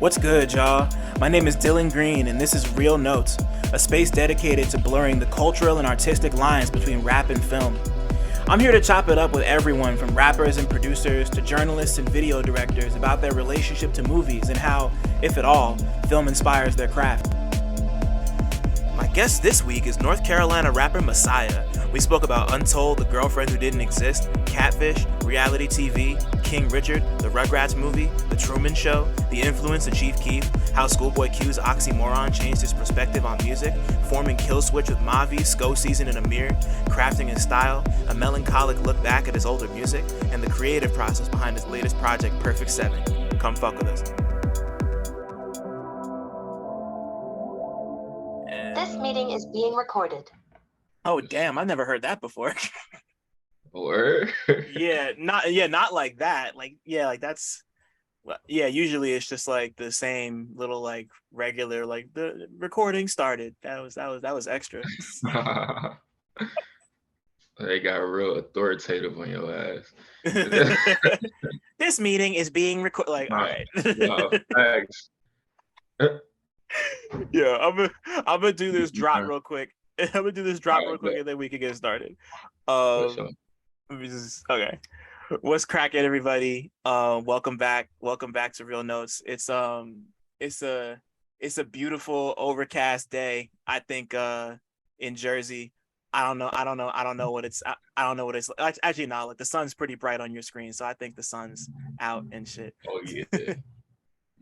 What's good, y'all? My name is Dylan Green, and this is Real Notes, a space dedicated to blurring the cultural and artistic lines between rap and film. I'm here to chop it up with everyone from rappers and producers to journalists and video directors about their relationship to movies and how, if at all, film inspires their craft. My guest this week is North Carolina rapper Messiah. We spoke about Untold, The Girlfriend Who Didn't Exist, Catfish, reality TV, King Richard, the Rugrats Movie, The Truman Show, the influence of Chief Keef, how ScHoolboy Q's Oxymoron changed his perspective on music, forming Killswitch with Mavi, ScoSzn, and Ahmir, crafting his style, a melancholic look back at his older music, and the creative process behind his latest project, Perfect 7. Come fuck with us. This meeting is being recorded. Oh damn, I've never heard that before. Word? not like that. Usually it's just like the same little like regular like the recording started. That was extra. They got real authoritative on your ass. This meeting is being recorded. Like, all right. Thanks. Yeah, I'm gonna do this drop real quick. And then we can get started. Okay. What's cracking, everybody? Welcome back to Real Notes. It's a beautiful overcast day, I think, in Jersey. I don't know what it's actually not like the sun's pretty bright on your screen, so I think the sun's out and shit. Oh yeah.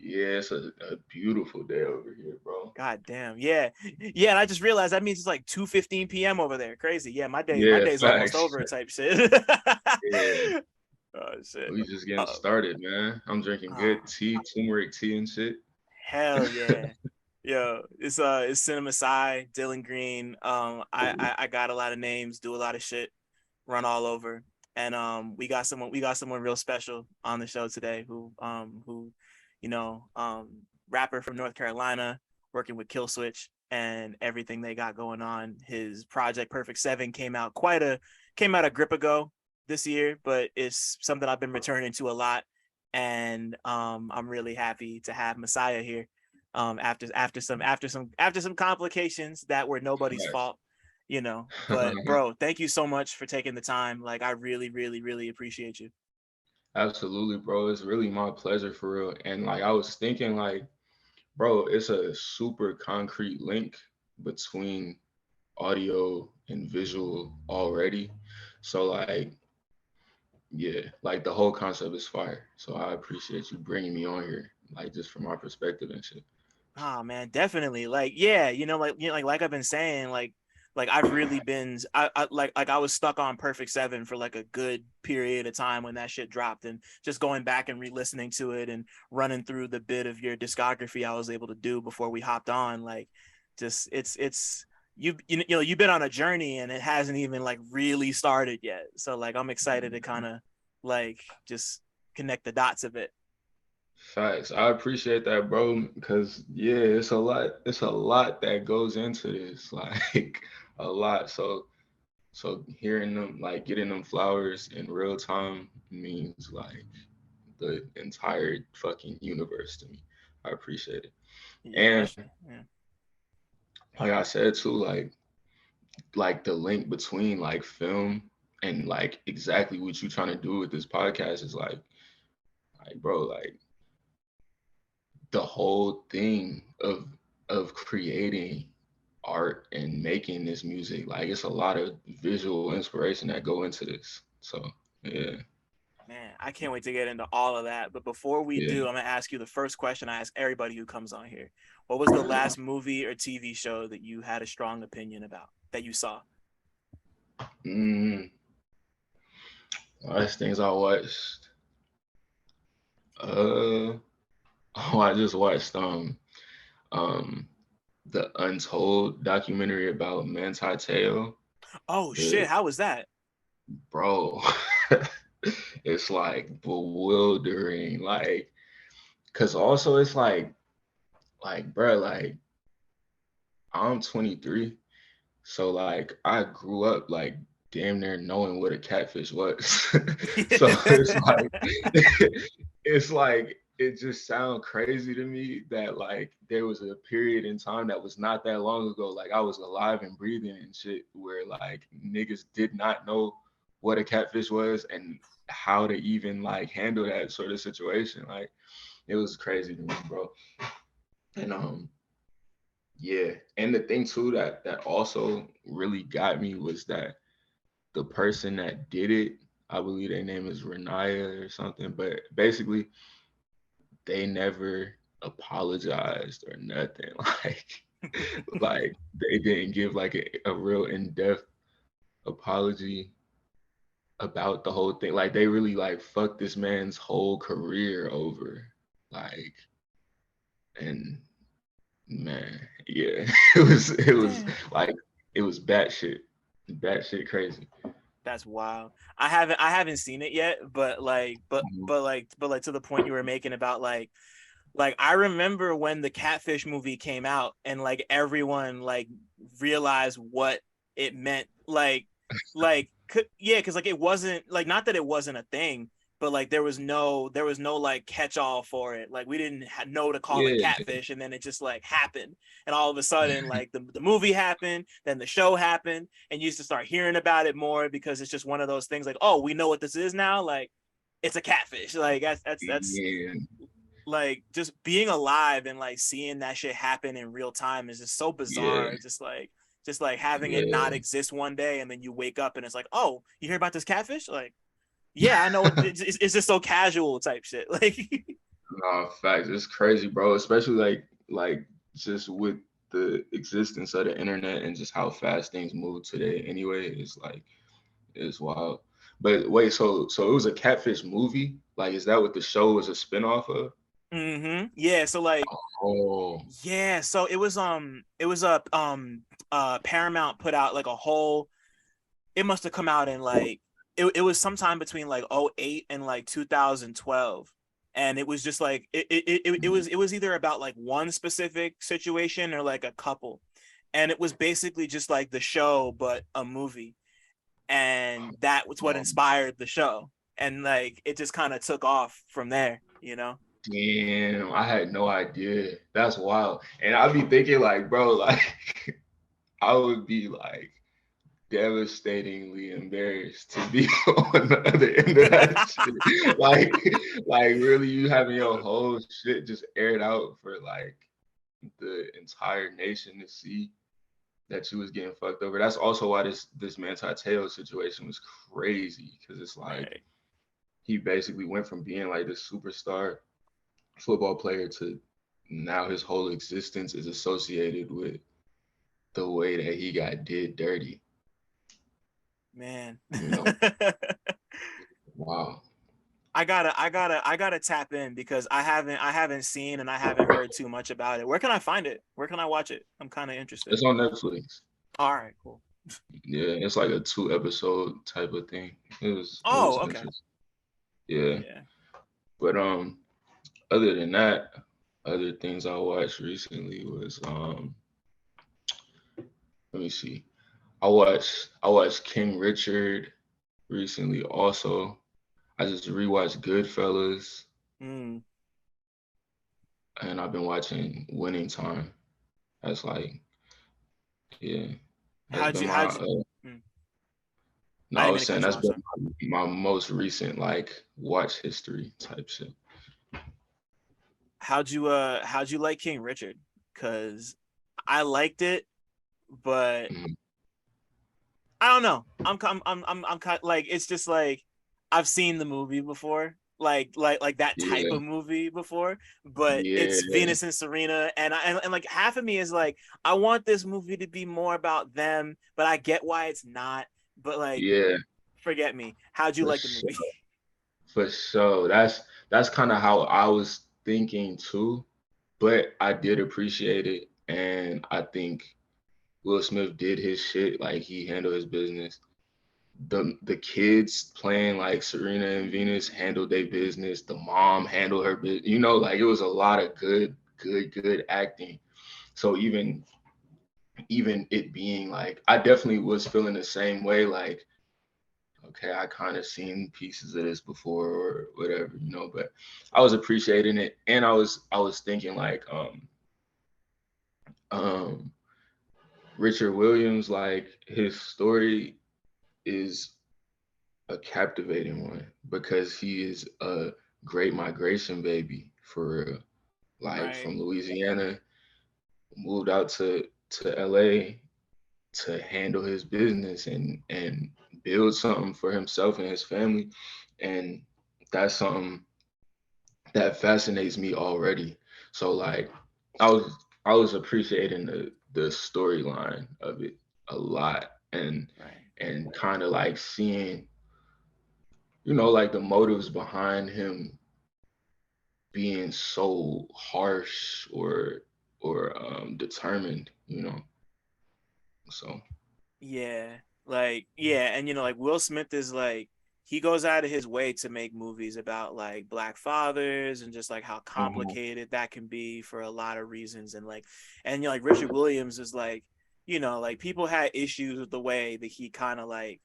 Yeah, it's a beautiful day over here, bro. God damn. Yeah. And I just realized that means it's like 2:15 p.m. over there. Crazy. Yeah, my day's almost over type shit. Yeah. Oh shit. We just getting started, man. I'm drinking good tea, turmeric tea and shit. Hell yeah. Yo, it's CineMasai, Dylan Green. I got a lot of names, do a lot of shit, run all over. And we got someone real special on the show today who rapper from North Carolina, working with Killswitch and everything they got going on. His project Perfect 7 came out a grip ago this year, but it's something I've been returning to a lot, and I'm really happy to have Messiah here. After some complications that were nobody's fault, But bro, thank you so much for taking the time. Like, I really, really, really appreciate you. Absolutely, bro. It's really my pleasure for real. And like I was thinking, like, bro, it's a super concrete link between audio and visual already. So like, yeah, like the whole concept is fire. So I appreciate you bringing me on here, like just from my perspective and shit. Oh man, definitely. Like, yeah, like I've been saying, like I've really been, I was stuck on Perfect 7 for like a good period of time when that shit dropped, and just going back and re-listening to it and running through the bit of your discography I was able to do before we hopped on. Like, just you've been on a journey and it hasn't even like really started yet. So like I'm excited to kind of like just connect the dots a bit. Facts. I appreciate that, bro, because yeah, it's a lot that goes into this, like a lot. So hearing them, like getting them flowers in real time means like the entire fucking universe to me. I appreciate it. Yeah, and like I said too, like the link between like film and like exactly what you're trying to do with this podcast is like bro, like the whole thing of creating art and making this music, like it's a lot of visual inspiration that go into this. So yeah, man, I can't wait to get into all of that. But before we do, I'm gonna ask you the first question I ask everybody who comes on here. What was the last movie or TV show that you had a strong opinion about that you saw? Last things I watched, I just watched the Untold documentary about Manti Te'o. Oh shit, how was that? Bro, it's like bewildering, like, cause also it's like bro, like I'm 23, so like I grew up like damn near knowing what a catfish was. So it's like it just sounds crazy to me that like there was a period in time that was not that long ago, like I was alive and breathing and shit, where like niggas did not know what a catfish was and how to even like handle that sort of situation. Like it was crazy to me, bro. And yeah, and the thing too that also really got me was that the person that did it, I believe their name is Renaya or something, but basically they never apologized or nothing. Like they didn't give like a real in-depth apology about the whole thing. Like they really like fucked this man's whole career over. Like, and man, yeah, it was like it was batshit crazy. That's wild. I haven't seen it yet, but to the point you were making about like I remember when the Catfish movie came out and like everyone like realized what it meant. Yeah, because like it wasn't like, not that it wasn't a thing, but like there was no like catch all for it. Like we didn't know to call it Yeah, Catfish, and then it just like happened, and all of a sudden like the movie happened, then the show happened, and you used to start hearing about it more because it's just one of those things like, oh, we know what this is now. Like it's a catfish. Like that's yeah, like just being alive and like seeing that shit happen in real time is just so yeah, bizarre. Just like having it not yeah. exist one day and then you wake up and it's like, oh, you hear about this catfish? Like, yeah, I know. It's just so casual type shit. Like, No, facts. It's crazy, bro. Especially like just with the existence of the internet and just how fast things move today. Anyway, it's wild. But wait, so it was a Catfish movie? Like, is that what the show was a spinoff of? yeah. So like, Oh, yeah. So it was a Paramount put out like a whole. It must have come out in like it was sometime between like '08 and like 2012, and it was just like it was either about like one specific situation or like a couple, and it was basically just like the show but a movie, and that was what inspired the show, and like it just kind of took off from there. damn! I had no idea. That's wild. And I'd be thinking like, bro, like I would be like devastatingly embarrassed to be on the other end of that shit. Like really you having your whole shit just aired out for like the entire nation to see that you was getting fucked over. That's also why this Manti Te'o situation was crazy, because it's like Right. he basically went from being like this superstar football player to now his whole existence is associated with the way that he got did dirty. Man. You know, wow. I gotta tap in because I haven't seen and I haven't heard too much about it. Where can I find it? Where can I watch it? I'm kind of interested. It's on Netflix. All right, cool. Yeah, it's like a 2 episode type of thing. It was Oh, okay. interesting. Yeah. Yeah. But other than that, other things I watched recently was let me see. I watched King Richard recently also. I just rewatched Goodfellas, Mm. and I've been watching Winning Time. That's like, yeah, that's How'd been you my how'd you mm. no, I I didn't mean was to saying cut you that's off, sorry. been my most recent like watch history type shit. How'd you like King Richard? Cause I liked it, but Mhm. I don't know. I'm kind like, it's just like I've seen the movie before, like that type Yeah, of movie before, but it's yeah, Venus and Serena, and like half of me is like, I want this movie to be more about them, but I get why it's not. But like, yeah, forget me. How'd you for like the sure. movie? For sure. That's kind of how I was thinking too, but I did appreciate it, and I think Will Smith did his shit. Like he handled his business. The kids playing like Serena and Venus handled their business. The mom handled her business. You know, like it was a lot of good acting. So even it being like, I definitely was feeling the same way. Like okay, I kind of seen pieces of this before or whatever, you know, but I was appreciating it. And I was thinking like um Richard Williams, like his story is a captivating one because he is a great migration baby for real. Like Right. from Louisiana, moved out to LA to handle his business and build something for himself and his family. And that's something that fascinates me already. So like I was I was appreciating the storyline of it a lot Right. and kind of like seeing, you know, like the motives behind him being so harsh or determined, you know. So Yeah. Like, yeah, and like Will Smith is like he goes out of his way to make movies about like black fathers and just like how mhm. complicated that can be for a lot of reasons. And like like Richard Williams is like, like people had issues with the way that he kind of like,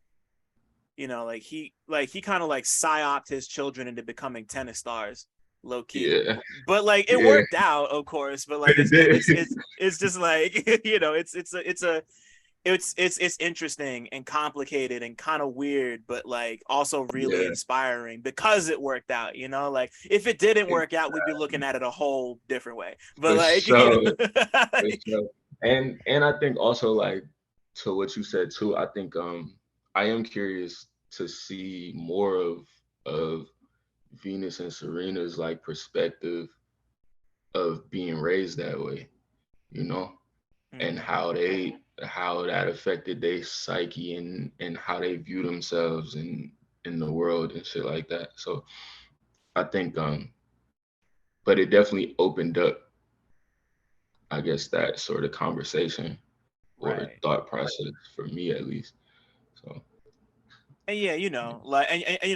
he kind of like psyoped his children into becoming tennis stars, low key. Yeah, But like it yeah, worked out, of course. But like it did. it's just like it's interesting and complicated and kind of weird, but like also really Yeah, inspiring because it worked out. Like if it didn't it- work out, we'd be looking at it a whole different way. But for like sure, for sure. And I think also like to what you said too, I think I am curious to see more of Venus and Serena's like perspective of being raised that way, you know, and mm, how that affected their psyche and how they view themselves in the world and shit like that. So I think but it definitely opened up, I guess, that sort of conversation or right. thought process for me at least. So And yeah, like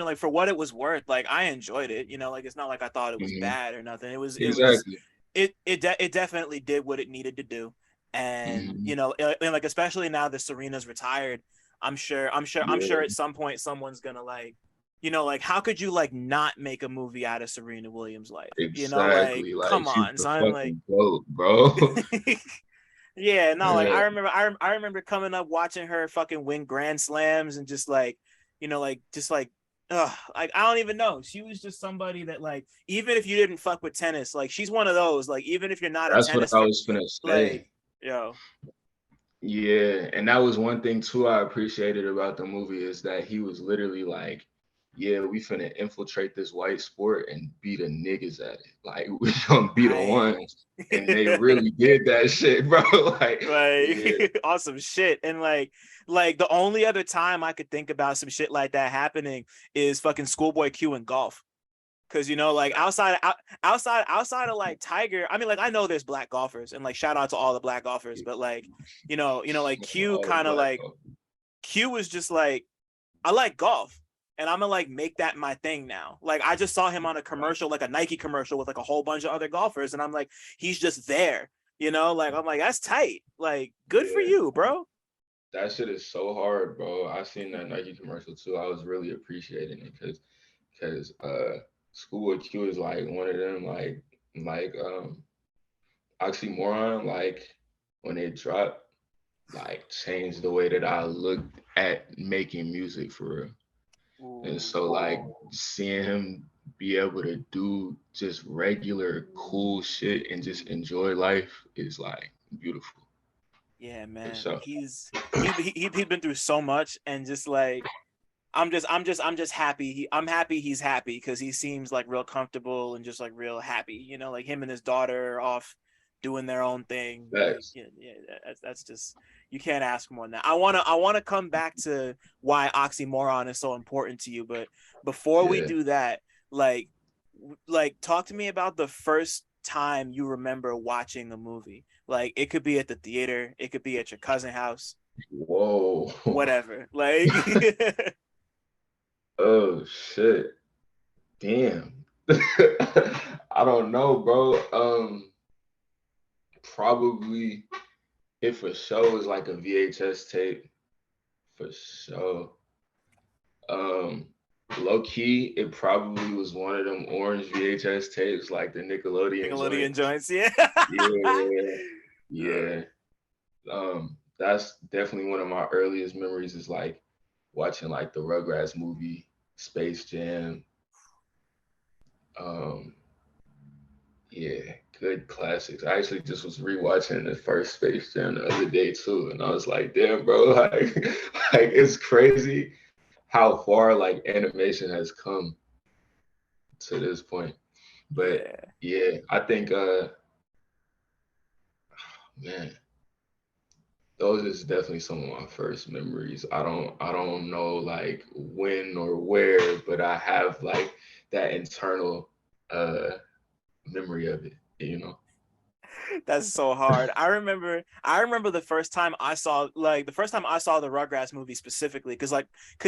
like for what it was worth, like I enjoyed it. Like it's not like I thought it was mhm. bad or nothing. It was Exactly. it definitely did what it needed to do. And Hmm. and like especially now that Serena's retired, I'm sure Yeah, at some point someone's gonna like, like how could you like not make a movie out of Serena Williams' life? Like exactly. Like come she's on, the son, like fucking goat, bro. yeah, no, like Yeah, I remember coming up watching her fucking win grand slams and just like, just like, like I don't even know. She was just somebody that like, even if you didn't fuck with tennis, like she's one of those. Like even if you're not a that's what tennis I fan, was gonna like, say. yo, Yeah, and that was one thing too I appreciated about the movie is that he was literally like, "Yeah, we finna infiltrate this white sport and be the niggas at it. Like we gonna be the right. ones." And they really did that shit, bro. Like, yeah, Like awesome shit. And like the only other time I could think about some shit like that happening is fucking Schoolboy Q in golf. Cause like outside of like Tiger, I mean like I know there's black golfers and like shout out to all the black golfers, but like like Q all the kind of black like folk. Q was just like I like golf and I'm gonna like make that my thing now. Like I just saw him on a commercial, like a Nike commercial with like a whole bunch of other golfers, and I'm like he's just there, like I'm like that's tight, like good for Yeah, you, bro. that shit is so hard, bro. I seen that Nike commercial too. I was really appreciating it because Schoolboy Q is like one of them like oxymoron, like when it dropped, like changed the way that I looked at making music for real. And Ooh, so like seeing him be able to do just regular cool shit and just enjoy life is like beautiful yeah, for man, sure. he's been through so much, and just like I'm just happy. I'm happy he's happy because he seems like real comfortable and just like real happy. Like him and his daughter are off doing their own thing. Like Facts. yeah, yeah, that's just you can't ask more than that. I wanna come back to why oxymoron is so important to you, but before we Yeah. do that, like talk to me about the first time you remember watching a movie. Like it could be at the theater, it could be at your cousin's house, Whoa. whatever. Like Oh shit. Damn. I don't know, bro. Probably if a show is like a VHS tape, for sure. Um, Low key, it probably was one of them orange VHS tapes, like the Nickelodeon joints. joints, yeah. Yeah, yeah. That's definitely one of my earliest memories is like watching like the Rugrats movie, Space Jam. Um, yeah, good classics. I actually just was rewatching the first Space Jam the other day too, and I was like, damn, bro, like, like it's crazy how far like animation has come to this point. But Yeah. yeah, I think man, those is definitely some of my first memories. I don't know like when or where, but I have like that internal uh memory of it, you know. That's so hard. I remember the first time I saw the Rugrats movie specifically, because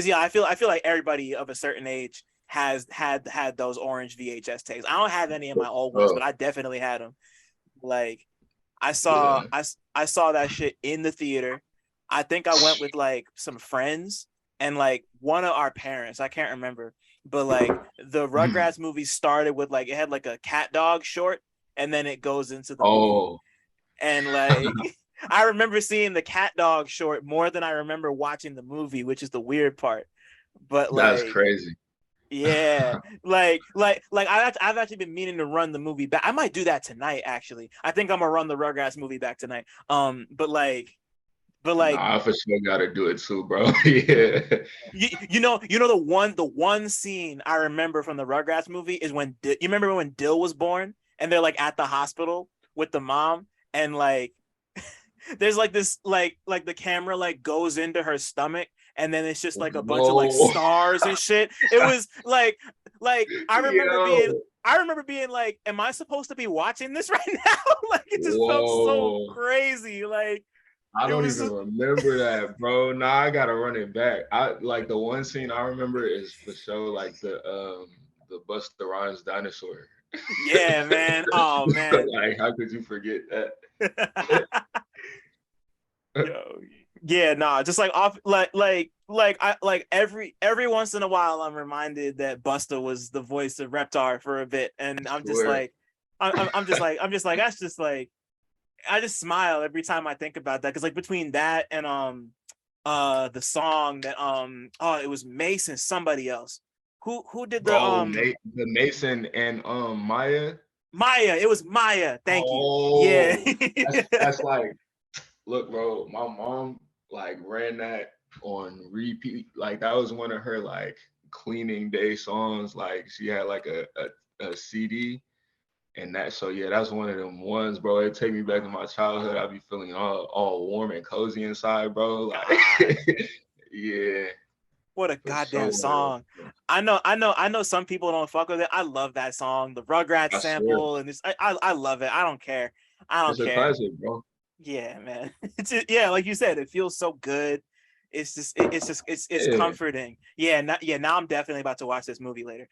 yeah, I feel like everybody of a certain age has had those orange VHS tapes. I don't have any of my old ones, Oh, but I definitely had them. Like I saw yeah. I saw that shit in the theater. I think I went with like some friends and like one of our parents. I can't remember, but like the Mm. Rugrats movie started with like it had like a cat dog short, and then it goes into the movie. Oh, And like I remember seeing the cat dog short more than I remember watching the movie, which is the weird part. But that's like crazy. yeah, like I've actually been meaning to run the movie back. I might do that tonight. Actually, I think I'm gonna run the Rugrats movie back tonight. But like Nah, I for sure gotta do it too, bro. Yeah. you know the one scene I remember from the Rugrats movie is when you remember when Dill was born and they're like at the hospital with the mom, and like there's like this like the camera like goes into her stomach, and then it's just like a bunch of like Whoa. stars and shit. It was like Yo. I remember being like, am I supposed to be watching this right now? Like it just felt so Whoa. crazy. Like I it don't was even remember that, bro. Nah, I gotta run it back. I like the one scene I remember is for sure like the Busta Rhymes dinosaur. yeah, man. Oh man. Like, how could you forget that? Yo, yeah, nah, just like off, like I like every once in a while, I'm reminded that Busta was the voice of Reptar for a bit, and I'm just Swear. like, I'm just like that's just like I just smile every time I think about that, because like between that and the song that oh, it was Mason, somebody else who did the Bro, the Mason and Maya. Maya, it was Maya, thank you, yeah. Oh, that's like, look, bro, my mom like ran that on repeat. Like that was one of her like cleaning day songs. Like she had like a CD and that. So yeah, that's one of them ones, bro. It take me back to my childhood. I be feeling all warm and cozy inside, bro. God, Like yeah, what a for goddamn sure one of those. song. I know some people don't fuck with it. I love that song, the Rugrats I swear, sample, and this I love it. I don't care. I don't it's a care. classic, bro. Yeah, man. Yeah, like you said, it feels so good. It's Yeah. comforting. Yeah, now I'm definitely about to watch this movie later.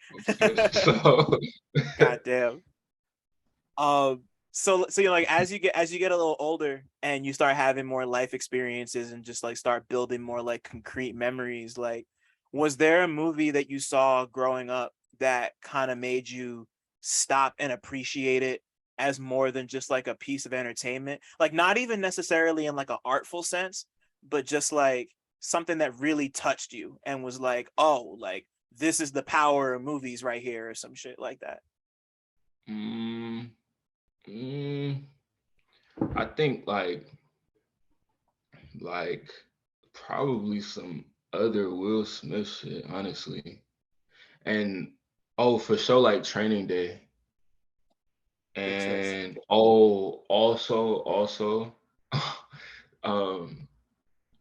So Goddamn. So you're like, as you get a little older and you start having more life experiences and just like start building more like concrete memories, like was there a movie that you saw growing up that kind of made you stop and appreciate it as more than just like a piece of entertainment, like not even necessarily in like an artful sense, but just like something that really touched you and was like, oh, like this is the power of movies right here, or some shit like that? mm, mm, I think like probably some other Will Smith shit, honestly. And oh, for sure, like Training Day. Good choice. And oh, also, um,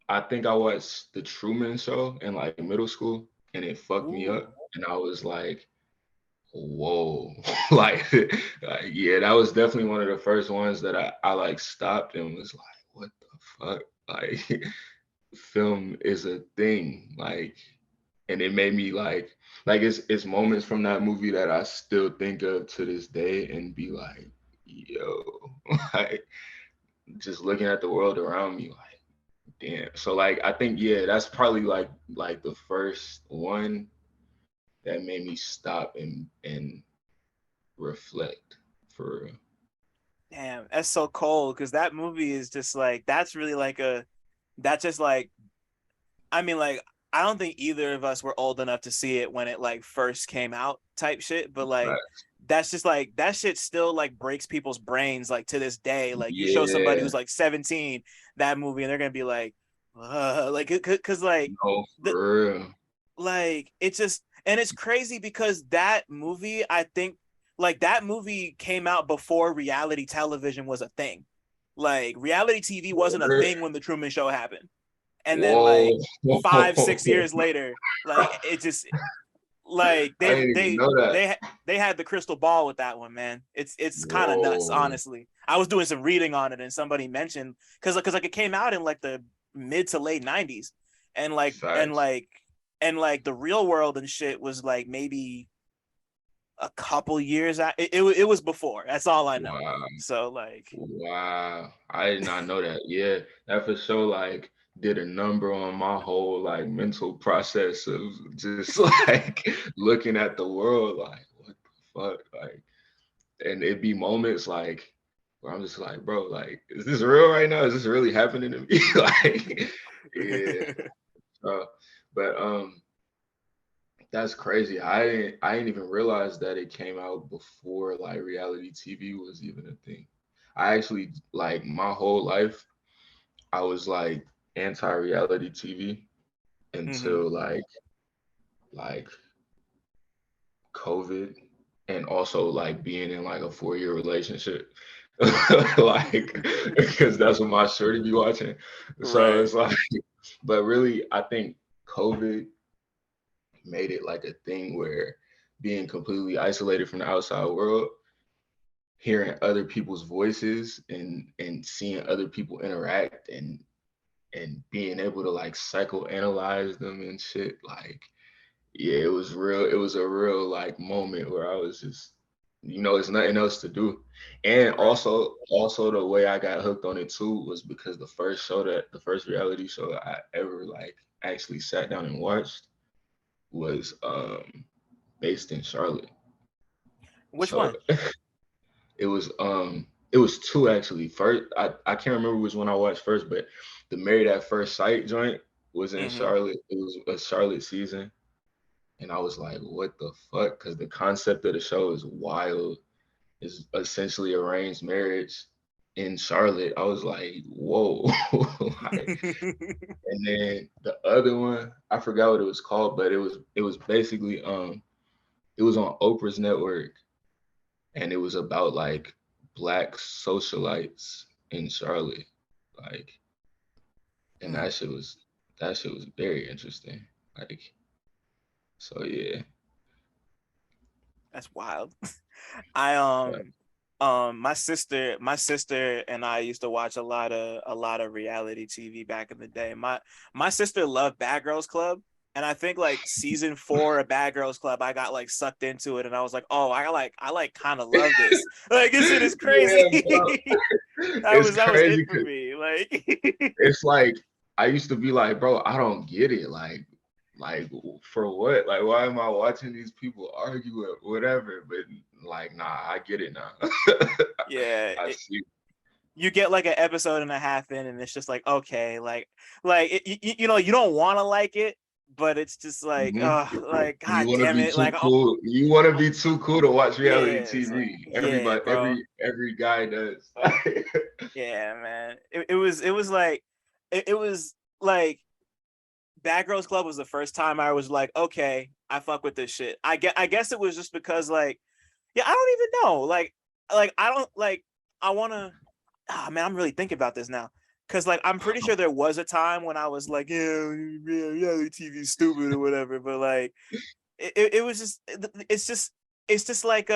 I think I watched the Truman Show in like middle school, and it fucked me Ooh. up. And I was like, whoa, like, yeah, that was definitely one of the first ones that I like stopped and was like, what the fuck? Like, film is a thing. Like, and it made me like it's moments from that movie that I still think of to this day and be like, yo, like just looking at the world around me, like, damn. So like I think that's probably like the first one that made me stop and reflect for real. Damn, that's so cold because that movie is just like that's really like that's just like I mean like I don't think either of us were old enough to see it when it like first came out type shit, but like Right. that's just like that shit still like breaks people's brains like to this day. Like you show somebody Yeah, who's like 17 that movie and they're gonna be like because like no, the for real. like it's just and it's crazy because that movie I think like that movie came out before reality television was a thing. Like reality TV wasn't a thing when the Truman Show happened. And then Whoa. like 5 6 years later, like it just like I didn't even know that. they had the crystal ball with that one, man. It's kind of nuts, Whoa. honestly. I was doing some reading on it and somebody mentioned because like it came out in like the mid to late 90s and like Facts. and like the real world and shit was like maybe a couple years out. It was before. That's all I know. Wow. So like Wow. I did not know that. Yeah, that for sure like did a number on my whole like mental process of just like looking at the world like what the fuck? Like and it'd be moments like where I'm just like, bro, like, is this real right now? Is this really happening to me? Like, yeah. Uh, but that's crazy. I didn't even realize that it came out before like reality TV was even a thing. I actually like my whole life I was like anti-reality TV mhm. until like COVID and also like being in like a 4-year relationship. Like because that's what my shorty be watching. So Right. it's like, but really I think COVID made it like a thing where being completely isolated from the outside world, hearing other people's voices and seeing other people interact and being able to like psychoanalyze them and shit, like yeah, it was real. It was a real like moment where I was just, it's nothing else to do. And Right. also the way I got hooked on it too was because the first reality show that I ever like actually sat down and watched was based in Charlotte. Which So one? it was two actually. First, I can't remember which one I watched first, but the Married at First Sight joint was in Mhm. Charlotte. It was a Charlotte season. And I was like, what the fuck? Because the concept of the show is wild. It's essentially arranged marriage in Charlotte. I was like, whoa. Like, and then the other one, I forgot what it was called, but it was basically it was on Oprah's network and it was about like black socialites in Charlotte. Like, and Hmm. that shit was very interesting. Like, so yeah. That's wild. I my sister and I used to watch a lot of reality TV back in the day. My sister loved Bad Girls Club, and I think like season 4 of Bad Girls Club, I got like sucked into it, and I was like, oh, I like kind of love this. Like this shit is crazy. Yeah, bro. It's That was it crazy for because me. Like it's like I used to be like, bro, I don't get it. Like for what? Like, why am I watching these people argue or whatever? But like, nah, I get it now. yeah, I see. you get like an episode and a half in and it's just like okay like you know you don't want to like it but it's just like Mhm. like You god want to damn be it too like oh cool. You want to be too cool to watch reality yeah it's like TV. yeah Everybody, bro every guy does. yeah man it was like it was like Bad Girls Club was the first time I was like okay I fuck with this shit I guess it was just because like yeah I don't even know like I don't like I want to man, I'm really thinking about this now. Cause like I'm pretty sure there was a time when I was like, yeah, reality TV is stupid or whatever. But like it was just it's just like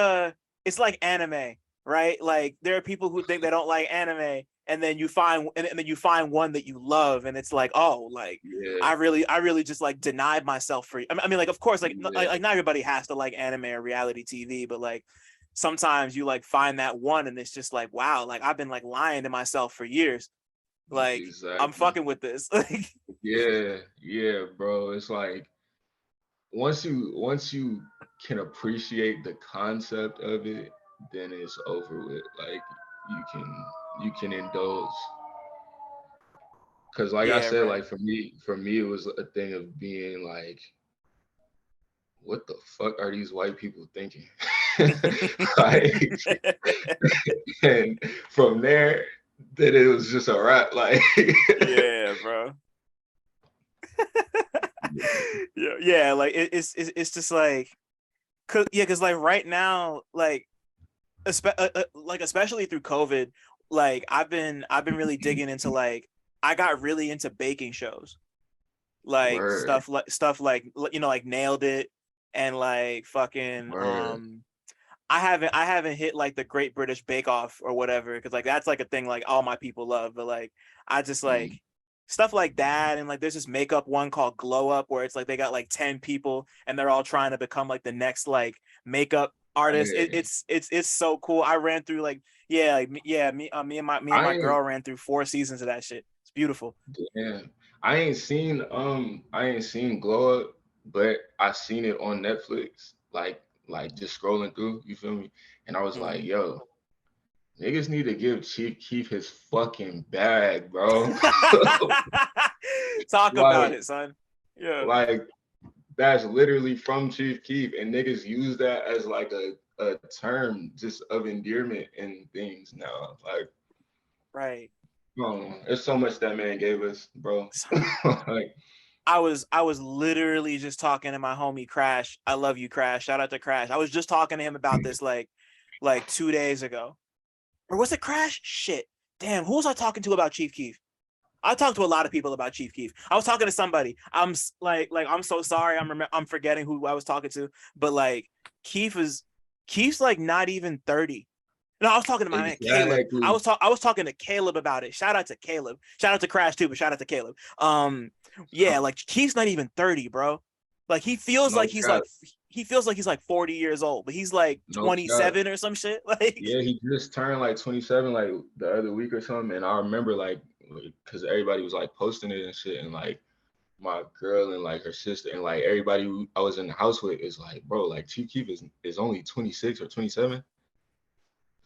it's like anime, right? Like there are people who think they don't like anime, and then you find and then you find one that you love, and it's like, oh, like Yeah, I really just like denied myself for. I mean, like of course, yeah, like not everybody has to like anime or reality TV, but like sometimes you like find that one, and it's just like, wow, like I've been like lying to myself for years. Like, I'm Exactly. fucking with this. Like, Yeah, bro. It's like once you can appreciate the concept of it, then it's over with. Like you can indulge. Cause like I yeah, said, right. like for me it was a thing of being like, what the fuck are these white people thinking? Like, and from there, then it was just a wrap. Like, Yeah, bro. Yeah, like it's just like, cause like right now, like, like especially through COVID, like I've been really digging into, like, I got really into baking shows, like word, stuff like, like Nailed It, and like fucking word. I haven't hit like the Great British Bake Off or whatever, because like that's like a thing like all my people love, but like I just like Mm, stuff like that. And like there's this makeup one called Glow Up, where it's like they got like 10 people and they're all trying to become like the next like makeup artist. it, hey, it's it's it's so cool. I ran through like, yeah, like yeah, me and my I girl ain't ran through 4 seasons of that shit. It's beautiful. damn. I ain't seen Glow Up, but I seen it on Netflix, like just scrolling through, you feel me? And I was like, Mhm. yo, niggas need to give Chief Keef his fucking bag, bro. Talk about like it, son. Yeah. like that's literally from Chief Keef, and niggas use that as like a term just of endearment and things now. Like, Right. oh, there's so much that man gave us, bro. Like, I was literally just talking to my homie Crash. I love you, Crash. Shout out to Crash. I was just talking to him about this like 2 days ago. Or was it Crash? Shit. Damn, who was I talking to about Chief Keef? I talked to a lot of people about Chief Keef. I was talking to somebody. Like I'm so sorry. I'm forgetting who I was talking to, but like Keef is Keef's like not even 30. No, I was talking to my man Caleb. exactly. I was talking to Caleb about it. Shout out to Caleb. Shout out to Crash too, but shout out to Caleb. Yeah, like Keith's not even 30, bro. Like No cap. he feels like he's like 40 years old, but he's like No cap. 27 or some shit. Like, Yeah, he just turned like 27 like the other week or something. And I remember like because everybody was like posting it and shit, and like my girl and like her sister and like everybody who I was in the house with is like, bro, like Chief Keef is only 26 or 27.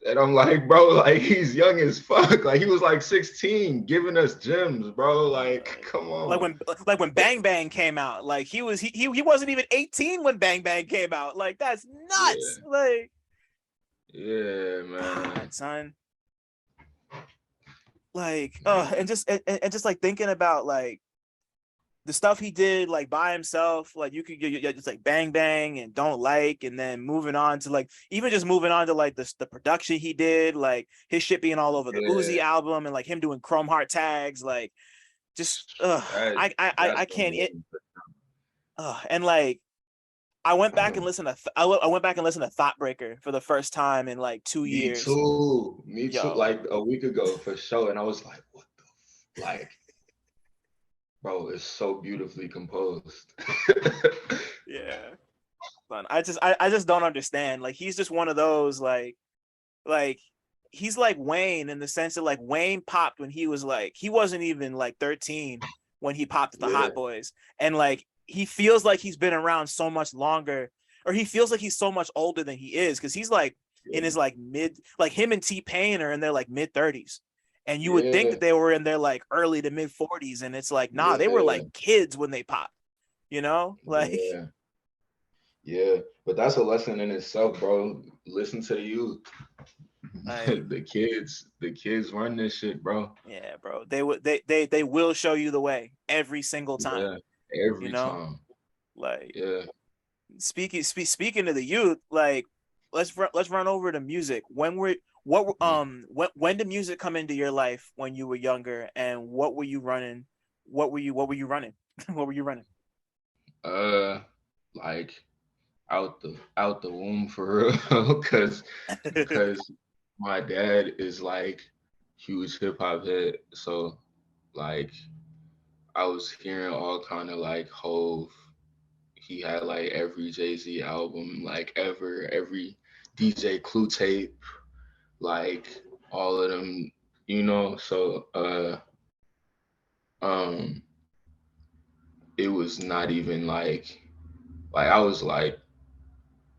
And I'm like, bro, like he's young as fuck. Like he was like 16 giving us gems, bro. Like, come like on. when Bang Bang came out, like he wasn't even 18 when Bang Bang came out. Like, that's nuts. Yeah. Like, Yeah, God, man. son. Like, Man. and just like thinking about like the stuff he did like by himself, like you could just like Bang Bang and Don't Like, and then moving on to like even just moving on to like the production he did, like his shit being all over the Yeah. Uzi album, and like him doing Chrome Heart tags, like just That I that's can't it. amazing. And like I went back and listened to I went back and listened to Thoughtbreaker for the first time in like 2 years. Me too. Yo, Like a week ago for sure. And I was like, what like, bro, it's so beautifully composed. yeah, fun. I just don't understand. Like he's just one of those like he's like Wayne in the sense that like Wayne popped when he was like he wasn't even like 13 when he popped at the Yeah, Hot Boys, and like he feels like he's been around so much longer, or he feels like he's so much older than he is, because he's like in yeah, his like mid, like him and T-Pain are in their like mid 30s, and you would think yeah, that they were in their like early to mid 40s, and it's like nah, they were yeah, like kids when they popped, like yeah, yeah. But that's a lesson in itself, bro. Listen to the youth. like The kids run this shit, bro. yeah, bro, they will show you the way every single time. Yeah, you every know time. like Yeah. speaking to the youth, like let's run over to music. When did music come into your life when you were younger, and what were you running? What were you running? What were you running? Uh, like out the womb for real, cause my dad is like huge hip hop head, so like I was hearing all kind of like Hove. He had like every Jay-Z album, like ever, every DJ Clue tape, like all of them, So um it was not even like I was like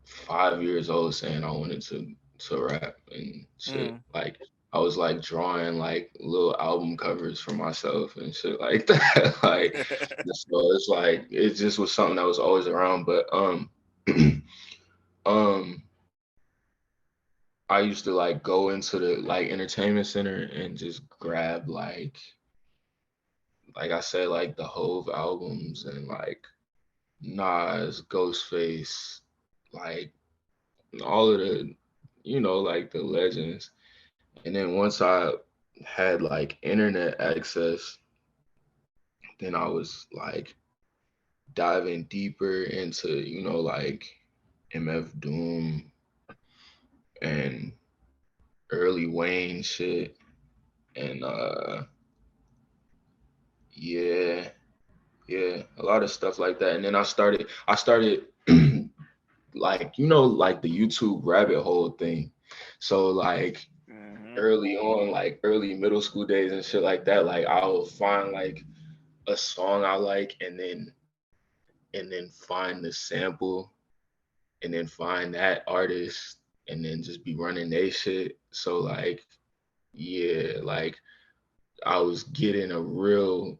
5 years old saying I wanted to rap and shit. Mm. Like I was like drawing like little album covers for myself and shit like that. Like so it's like it just was something that was always around. But um I used to like go into the like entertainment center and just grab like I said, like the Hove albums and like Nas, Ghostface, like all of the, like the legends. And then once I had like internet access, then I was like diving deeper into, like MF Doom and early Wayne shit. And yeah, yeah, a lot of stuff like that. And then I started like, like the YouTube rabbit hole thing. So like early on, like early middle school days and shit like that, like I'll find like a song I like and then find the sample and then find that artist and then just be running they shit. So like yeah, like I was getting a real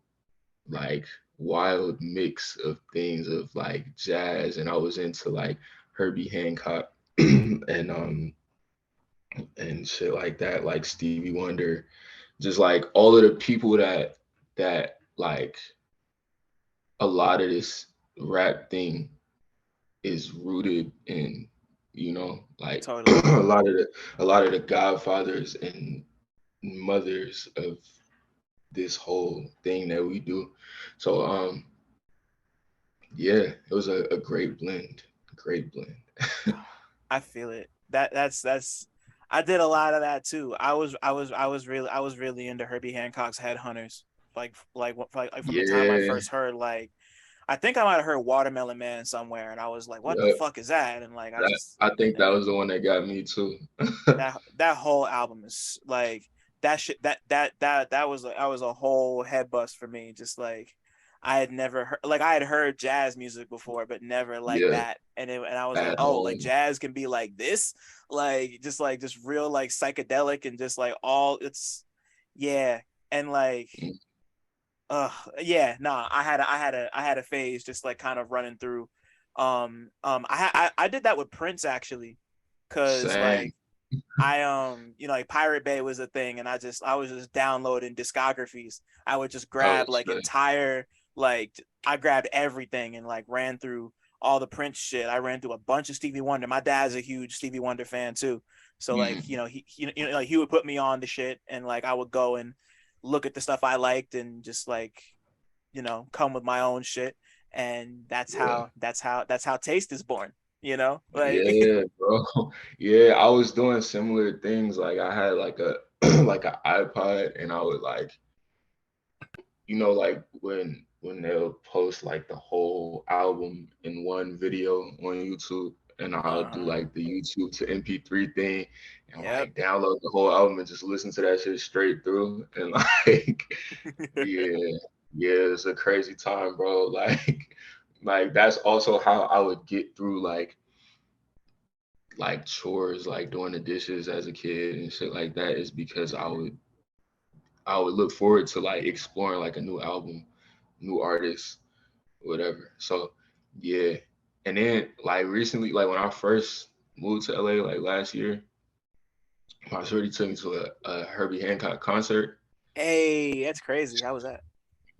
like wild mix of things of like jazz and I was into like Herbie Hancock and shit like that, like Stevie Wonder, just like all of the people that like a lot of this rap thing is rooted in, like Totally. a lot of the godfathers and mothers of this whole thing that we do. So yeah, it was a great blend. Great blend. I feel it. That's I did a lot of that too. I was really into Herbie Hancock's Headhunters. Like from the time I Yeah, first heard, like I think I might have heard Watermelon Man somewhere, and I was like, "What the yeah. fuck is that?" And like I think that and was the one that got me too. that whole album is like that shit. That was a whole head bust for me. Just like I had never heard, like I had heard jazz music before, but never like Yeah, that. And I was like, at oh, like home. jazz can be like this, like just real like psychedelic and just like all it's yeah. And like Mm. yeah, nah, I had a phase just like kind of running through. I did that with Prince actually, cause Same. like I like Pirate Bay was a thing, and I was just downloading discographies. I would just Oh, grab like shit. entire like I grabbed everything and like ran through all the Prince shit. I ran through a bunch of Stevie Wonder. My dad's a huge Stevie Wonder fan too, so like Mm. like he would put me on the shit, and like I would go and look at the stuff I liked and just like come with my own shit, and Yeah. that's how taste is born. Like Yeah, bro. Yeah, I was doing similar things. Like I had like a like an iPod and I would like, like when they'll post like the whole album in one video on YouTube and I'll do uh-huh. like the YouTube to MP3 thing and Yep. like download the whole album and just listen to that shit straight through and like yeah, yeah, it's a crazy time, bro. Like that's also how I would get through like chores, like doing the dishes as a kid and shit like that, is because I would look forward to like exploring like a new album, new artist, whatever. So yeah. And then like recently, like when I first moved to LA like last year, my shorty took me to a Herbie Hancock concert. Hey, that's crazy. How was that?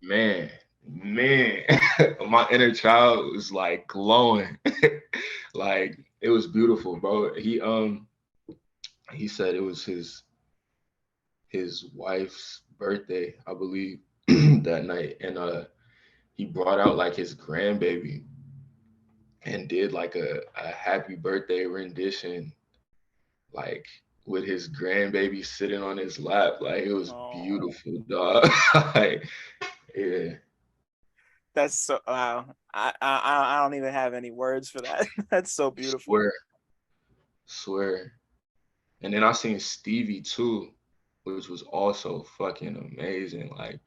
Man, man, my inner child was like glowing. Like it was beautiful, bro. He said it was his wife's birthday, I believe, that night. And he brought out like his grandbaby and did like a happy birthday rendition, like with his grandbaby sitting on his lap. Like it was Oh, beautiful, dog. Like, yeah, that's so wow. I don't even have any words for that. That's so beautiful. swear, swear. And then I seen Stevie too, which was also fucking amazing. Like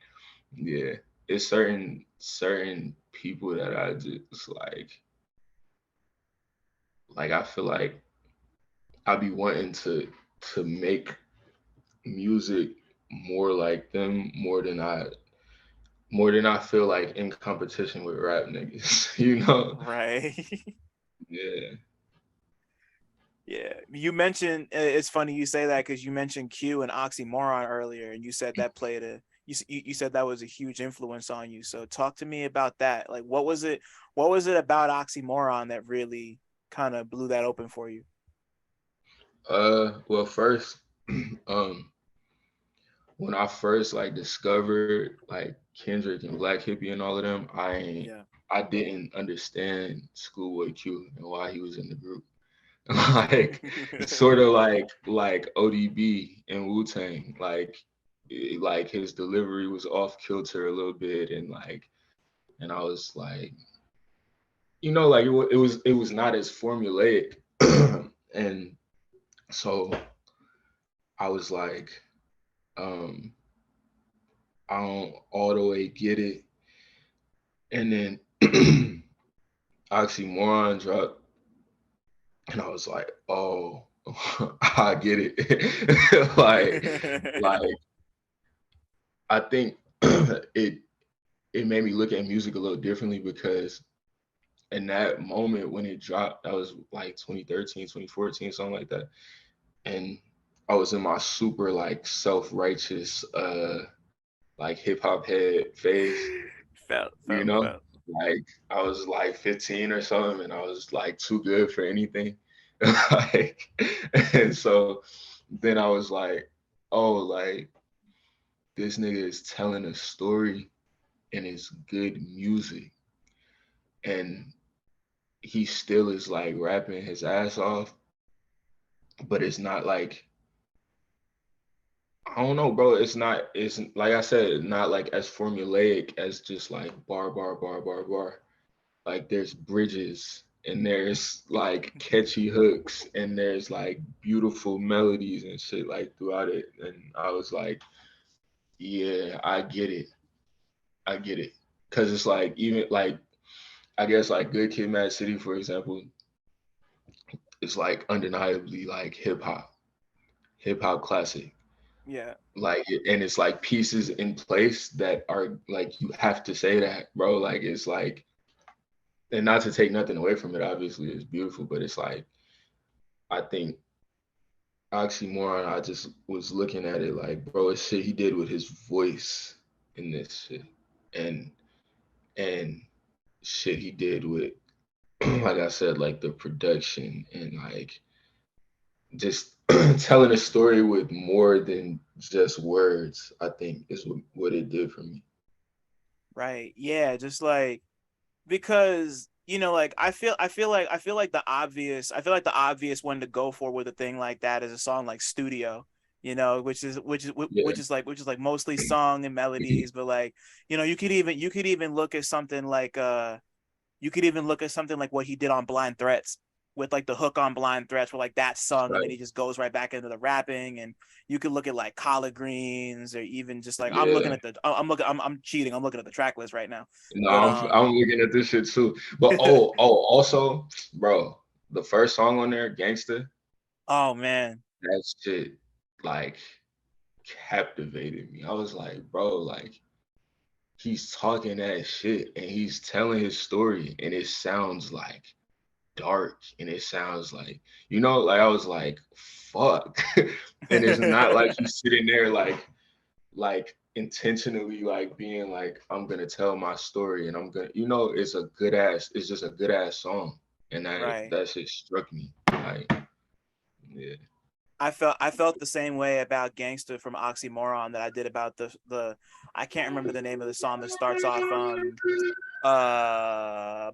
yeah, it's certain people that I just like I feel like I be wanting to make music more like them more than I feel like in competition with rap niggas, you know? Right. Yeah. Yeah, you mentioned it's funny you say that because you mentioned Q and Oxymoron earlier, and you said that played a you said that was a huge influence on you. So talk to me about that. Like, what was it? What was it about Oxymoron that really kind of blew that open for you? Well, first, um, when I first like discovered like Kendrick and Black Hippie and all of them, Yeah. I didn't understand Schoolboy Q and why he was in the group. Like sort of like ODB and Wu Tang, like his delivery was off kilter a little bit, and I was like, like it was not as formulaic, and so I was like, um, I don't all the way get it, and then Oxymoron dropped, and I was like, oh, I get it, like I think it made me look at music a little differently because in that moment when it dropped, that was like 2013, 2014, something like that. And I was in my super like self-righteous like hip hop head phase, Felt, you felt, know? felt. Like I was like 15 or something and I was like too good for anything. Like and so then I was like, oh, like this nigga is telling a story and it's good music. And he still is like rapping his ass off, but it's not like I don't know, bro. It's like I said, not like as formulaic as just like bar, bar, bar, bar, bar. Like there's bridges and there's like catchy hooks and there's like beautiful melodies and shit like throughout it. And I was like, yeah, I get it. I get it. Cause it's like even like I guess like Good Kid, Mad City, for example, it's like undeniably like hip hop classic. Yeah. Like and it's like pieces in place that are like you have to say that, bro. Like it's like and not to take nothing away from it, obviously it's beautiful, but it's like I think Oxymoron, I just was looking at it like, bro, it's shit he did with his voice in this shit. And and shit he did with like I said, like the production and like just telling a story with more than just words, I think is what it did for me. Right. Yeah. Just like because like I feel like the obvious one to go for with a thing like that is a song like Studio, Yeah. which is like mostly song and melodies, but like you could even look at something like what he did on Blind Threats with like the hook on Blind Threats where like that sung and then Right. he just goes right back into the rapping. And you could look at like Collard Greens or even just like Yeah. I'm cheating, I'm looking at the track list right now. No, But I'm looking at this shit too. But also, bro, the first song on there, Gangsta, oh man. that shit like captivated me. I was like, bro, like he's talking that shit and he's telling his story and it sounds like dark and it sounds like like I was like, fuck. And it's not like he's sitting there like intentionally like being like I'm gonna tell my story and I'm gonna it's just a good ass song and that Right. that shit struck me like yeah. I felt the same way about Gangster from Oxymoron that I did about the I can't remember the name of the song that starts off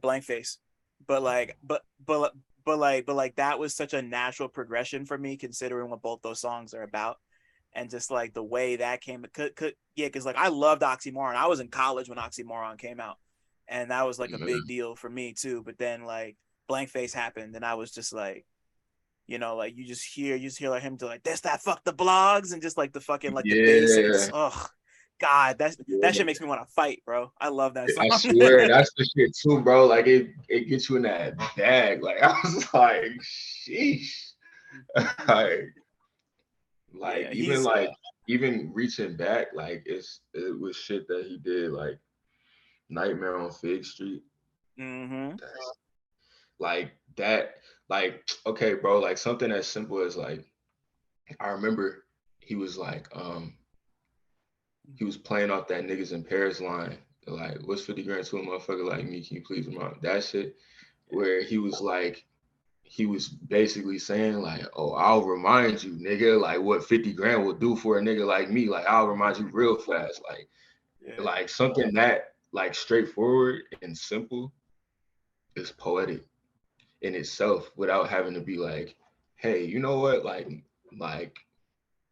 Blank Face. But like but like that was such a natural progression for me considering what both those songs are about. And just like the way that came yeah, because like I loved Oxymoron. I was in college when Oxymoron came out. And that was like a big Mhm. deal for me too. But then like Blank Face happened and I was just like, like you just hear like him do like this that fuck the blogs and just like the fucking like the basics. Yeah, Ugh. God, that Yeah. shit makes me want to fight, bro. I love that song. I swear that's the shit too, bro. Like it gets you in that bag. Like I was like, sheesh. like Yeah, even he's like even reaching back, like it was shit that he did, like Nightmare on Fig Street. That's, like that, like okay, bro. Like something as simple as like I remember he was like he was playing off that niggas in Paris line. Like, what's 50 grand to a motherfucker like me? Can you please mom? That shit where he was like, he was basically saying like, oh, I'll remind you, nigga, like what 50 grand will do for a nigga like me. Like, I'll remind you real fast. Like something that like straightforward and simple is poetic in itself without having to be like, hey, you know what? Like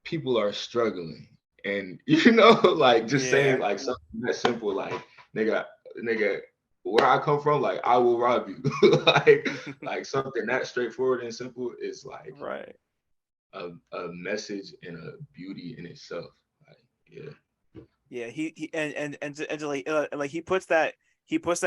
people are struggling. And you know, like just saying like something that simple, like nigga, where I come from, like I will rob you. like something that straightforward and simple is like right. a message and a beauty in itself. Like, yeah. Yeah, he and like he puts that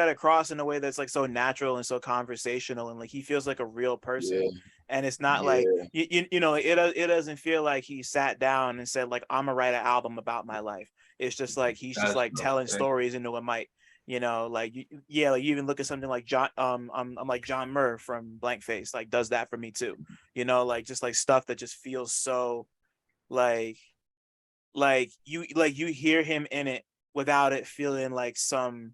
across in a way that's like so natural and so conversational, and like he feels like a real person. Yeah. And it's not like Yeah. you know it doesn't feel like he sat down and said like I'm gonna write an album about my life. It's just like he's just That's like what I'm telling saying. stories into a mic. You know, like yeah, like you even look at something like John I'm like John Murr from Blank Face, like does that for me too. You know, like just like stuff that just feels so like like you hear him in it without it feeling like some,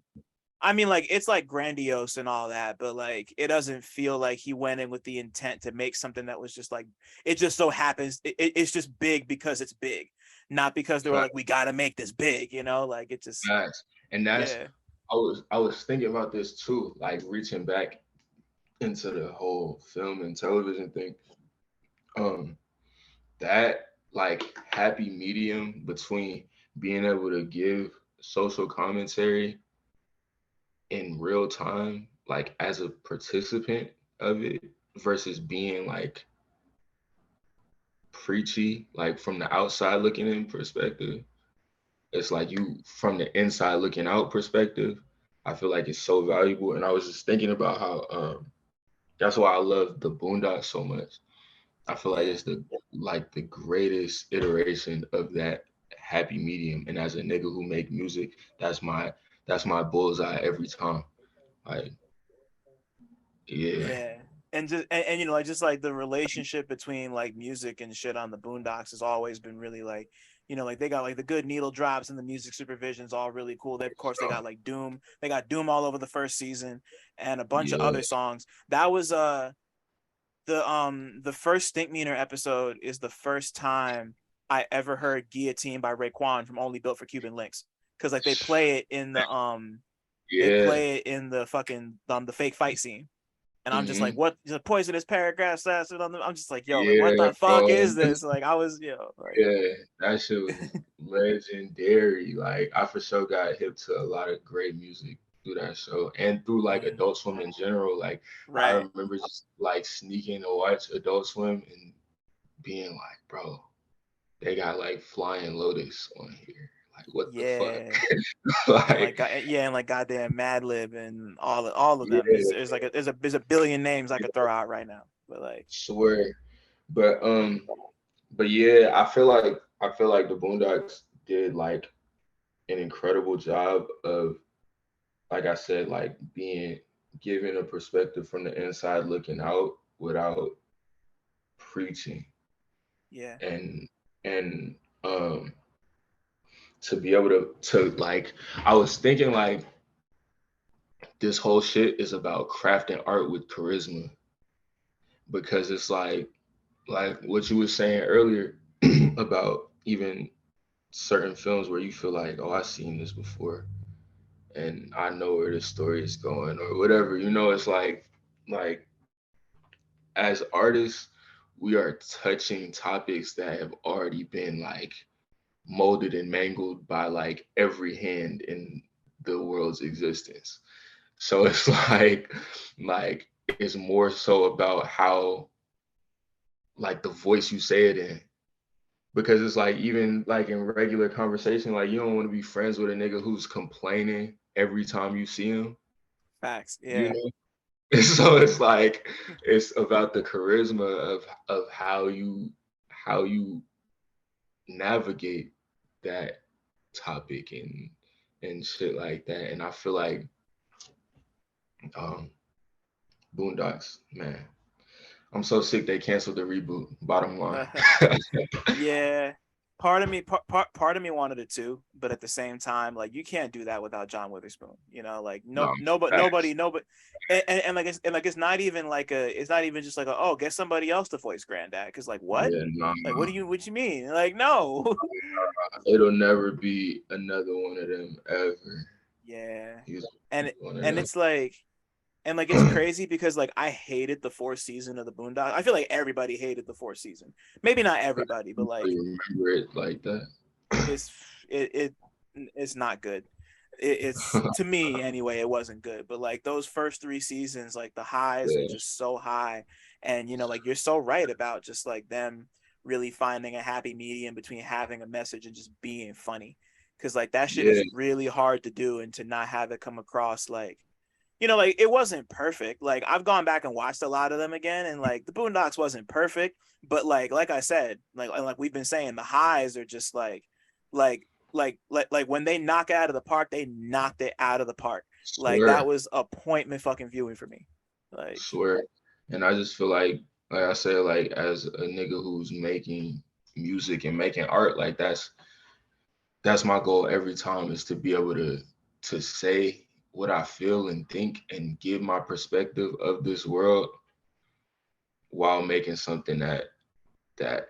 I mean like it's like grandiose and all that, but like it doesn't feel like he went in with the intent to make something that was just like it just so happens it's just big because it's big, not because they were like we gotta make this big, you know, like it just Facts. And that's yeah I was thinking about this too, like reaching back into the whole film and television thing. Um, that like happy medium between being able to give social commentary in real time, like as a participant of it, versus being like preachy, like from the outside looking in perspective. It's like you from the inside looking out perspective. I feel like it's so valuable. And I was just thinking about how that's why I love the Boondocks so much. I feel like yeah it's the greatest iteration of that happy medium. And as a nigga who make music, that's my bullseye every time. Like, yeah, yeah and just and you know like just like the relationship between like music and shit on the Boondocks has always been really like, you know, like they got like the good needle drops and the music supervision's all really cool. They of course they got like Doom, they got Doom all over the first season and a bunch of yeah, other songs. That was the first Stink Meaner episode is the first time I ever heard Guillotine by Raekwon from Only Built for Cuban Links, because like they yeah. play it in the fucking the fake fight scene, and I'm just like, Hmm. what the poisonous paragraphs? I'm just like, yo, like what Yeah, the fuck bro. is this? Like I was, yo, like Yeah, that shit was legendary. Like I for sure got hip to a lot of great music through that show and through like Adult Swim in general. Like I right. remember just like sneaking to watch Adult Swim and being like, bro, they got like Flying Lotus on here. Like what the fuck? Yeah, and Like like yeah, and like goddamn Madlib and all of them. yeah, There's like there's a billion names I could throw out right now, but like swear. But but yeah, I feel like the Boondocks did like an incredible job of, like I said, like being given a perspective from the inside looking out without preaching. yeah And um to be able to like I was thinking like this whole shit is about crafting art with charisma, because it's like what you were saying earlier about even certain films where you feel like, oh, I've seen this before and I know where the story is going or whatever. You know, it's like as artists, we are touching topics that have already been like molded and mangled by like every hand in the world's existence. So it's like it's more so about how like the voice you say it in, because it's like, even like in regular conversation, like you don't want to be friends with a nigga who's complaining every time you see him, Facts. you Yeah. know? And so it's like, it's about the charisma of how you navigate that topic and shit like that. And I feel like um Boondocks, man. I'm so sick they canceled the reboot. Bottom line. Yeah. Part of me wanted it too, but at the same time, like you can't do that without John Witherspoon. You know, like No, nobody, facts. and like it's not even like it's not even just like oh, get somebody else to voice Granddad, because like what? Yeah, no, Like no. what you mean? Like no. It'll never be another one of them ever. Yeah, He's and one of and them. it's like and like it's crazy because like I hated the fourth season of the Boondocks. I feel like everybody hated the fourth season. Maybe not everybody, but like Really remember it like that. it's it's not good. It's to me anyway. It wasn't good, but like those first three seasons, like the highs are Yeah, just so high, and you know, like you're so right about just like them really finding a happy medium between having a message and just being funny, because like that shit yeah, is really hard to do and to not have it come across like you know, like it wasn't perfect. Like I've gone back and watched a lot of them again, and like the Boondocks wasn't perfect, but like I said, like we've been saying, the highs are just like like when they knock it out of the park, they knocked it out of the park. Like that swear, was appointment fucking viewing for me. Like swear. And I just feel like I said, like as a nigga who's making music and making art, like that's my goal every time, is to be able to say what I feel and think and give my perspective of this world while making something that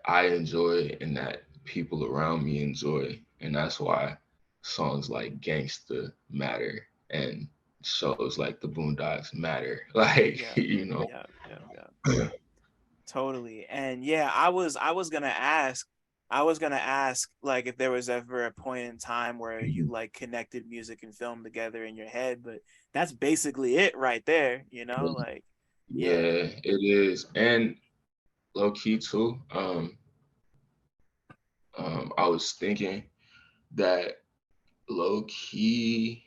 I enjoy and that people around me enjoy. And that's why songs like Gangsta matter and shows like the Boondocks matter. Like, yeah, you know. yeah. Totally. And yeah, I was gonna ask like if there was ever a point in time where you like connected music and film together in your head, but that's basically it right there, you know? Like, yeah. Yeah, it is. And low key too. I was thinking that low key,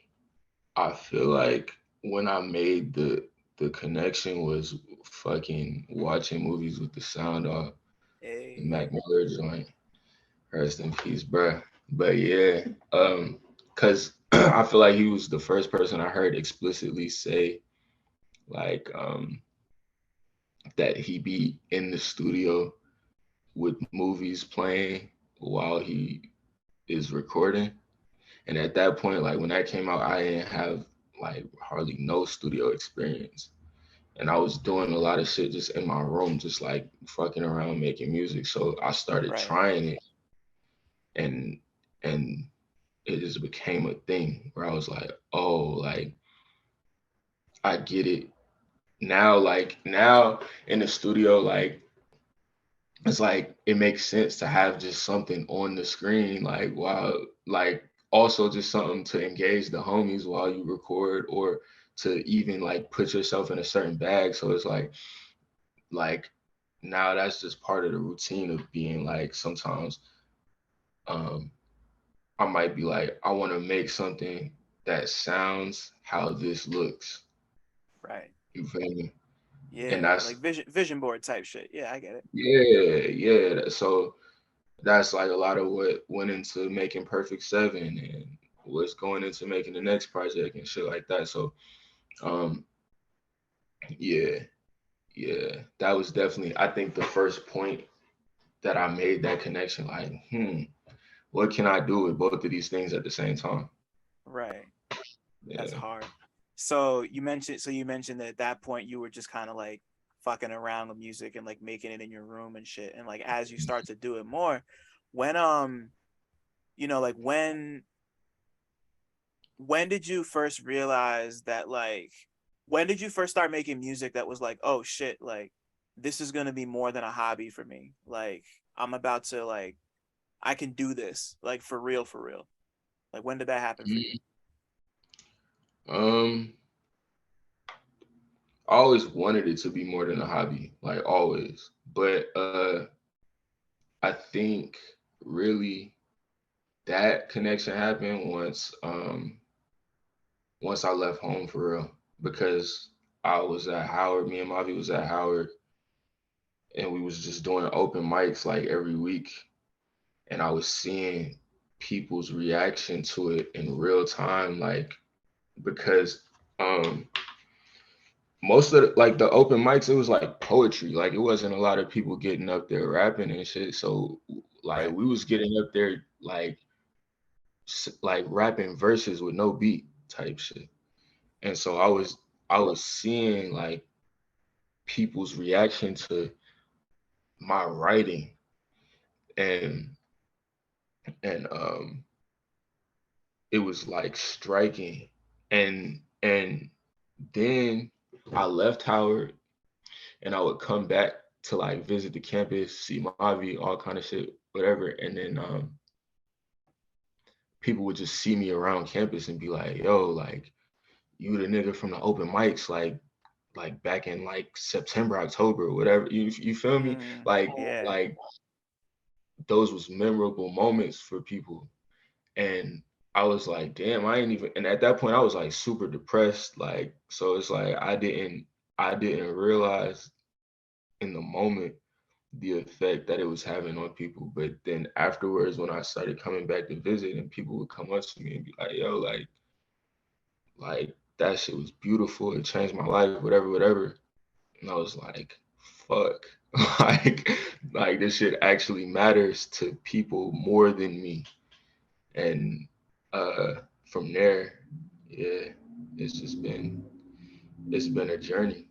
I feel like when I made the connection was fucking watching movies with the sound off, the Hey. Mac Miller joint. Rest in peace, bruh. But yeah, cause I feel like he was the first person I heard explicitly say like that he be in the studio with movies playing while he is recording. And at that point, like when that came out, I didn't have like hardly no studio experience. And I was doing a lot of shit just in my room, just like fucking around making music. So I started Right. trying it, and and it just became a thing where I was like, oh, like I get it now. Like now in the studio, like it's like it makes sense to have just something on the screen, like while like also just something to engage the homies while you record, or to even like put yourself in a certain bag. So it's like now that's just part of the routine of being like sometimes um I might be like, I want to make something that sounds how this looks. Right. You feel me? And Yeah, that's like vision board type shit. Yeah, I get it. yeah. So that's like a lot of what went into making Perfect Seven and what's going into making the next project and shit like that. So um yeah, yeah. That was definitely, I think, the first point that I made that connection, like, what can I do with both of these things at the same time? Right. That's Yeah. hard. So you mentioned that at that point you were just kind of like fucking around with music and like making it in your room and shit. And like as you start to do it more, when you know, like when did you first realize that like when did you first start making music that was like, oh shit, like this is gonna be more than a hobby for me. Like I'm about to like I can do this, like for real, for real. Like when did that happen for you? Mm, Um, I always wanted it to be more than a hobby, like always. But I think really that connection happened once I left home for real, because I was at Howard, me and Mavi was at Howard, and we was just doing open mics like every week, and I was seeing people's reaction to it in real time, like because um most of like the open mics, it was like poetry, like it wasn't a lot of people getting up there rapping and shit. So like Right. we was getting up there like rapping verses with no beat type shit. And so I was seeing like people's reaction to my writing, and and it was like striking. And then I left Howard, and I would come back to like visit the campus, see Mavi, all kind of shit, whatever. And then people would just see me around campus and be like, yo, like you the nigga from the open mics, like back in like September, October, whatever. You feel me? Yeah. Like those was memorable moments for people. And I was like, damn, I ain't even, and at that point I was like super depressed. Like, so it's like I didn't realize in the moment the effect that it was having on people. But then afterwards, when I started coming back to visit, and people would come up to me and be like, yo, like that shit was beautiful. It changed my life, whatever, whatever. And I was like, fuck. like like this shit actually matters to people more than me. And from there, yeah, it's been a journey.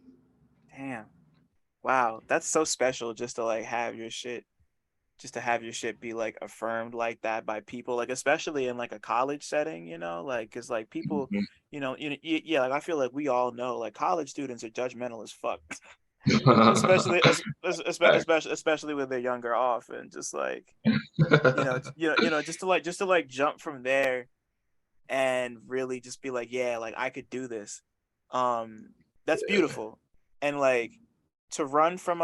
Damn. Wow. That's so special just to like have your shit be like affirmed like that by people, like especially in like a college setting, like because like people, Mhm. yeah, like I feel like we all know like college students are judgmental as fuck. especially especially when they're younger off, and just like just to like jump from there and really just be like, yeah, like I could do this. That's beautiful. And like to run from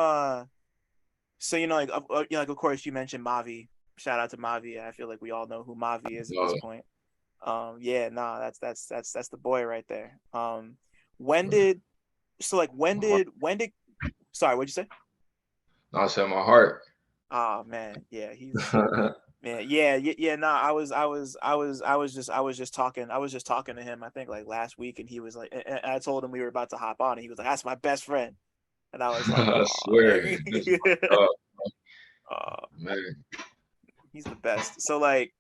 so like like of course you mentioned Mavi. Shout out to Mavi. I feel like we all know who Mavi is at this No, point. Yeah, nah, that's the boy right there. When did so like when did sorry, what'd you say? I said my heart. Oh man, yeah, he's man, yeah. Nah, I was just talking. I was just talking to him. I think like last week, and he was like, and I told him we were about to hop on, and he was like, "That's my best friend," and I was like, I "Oh, swear, this is my dog, oh, man. he's the best." So like,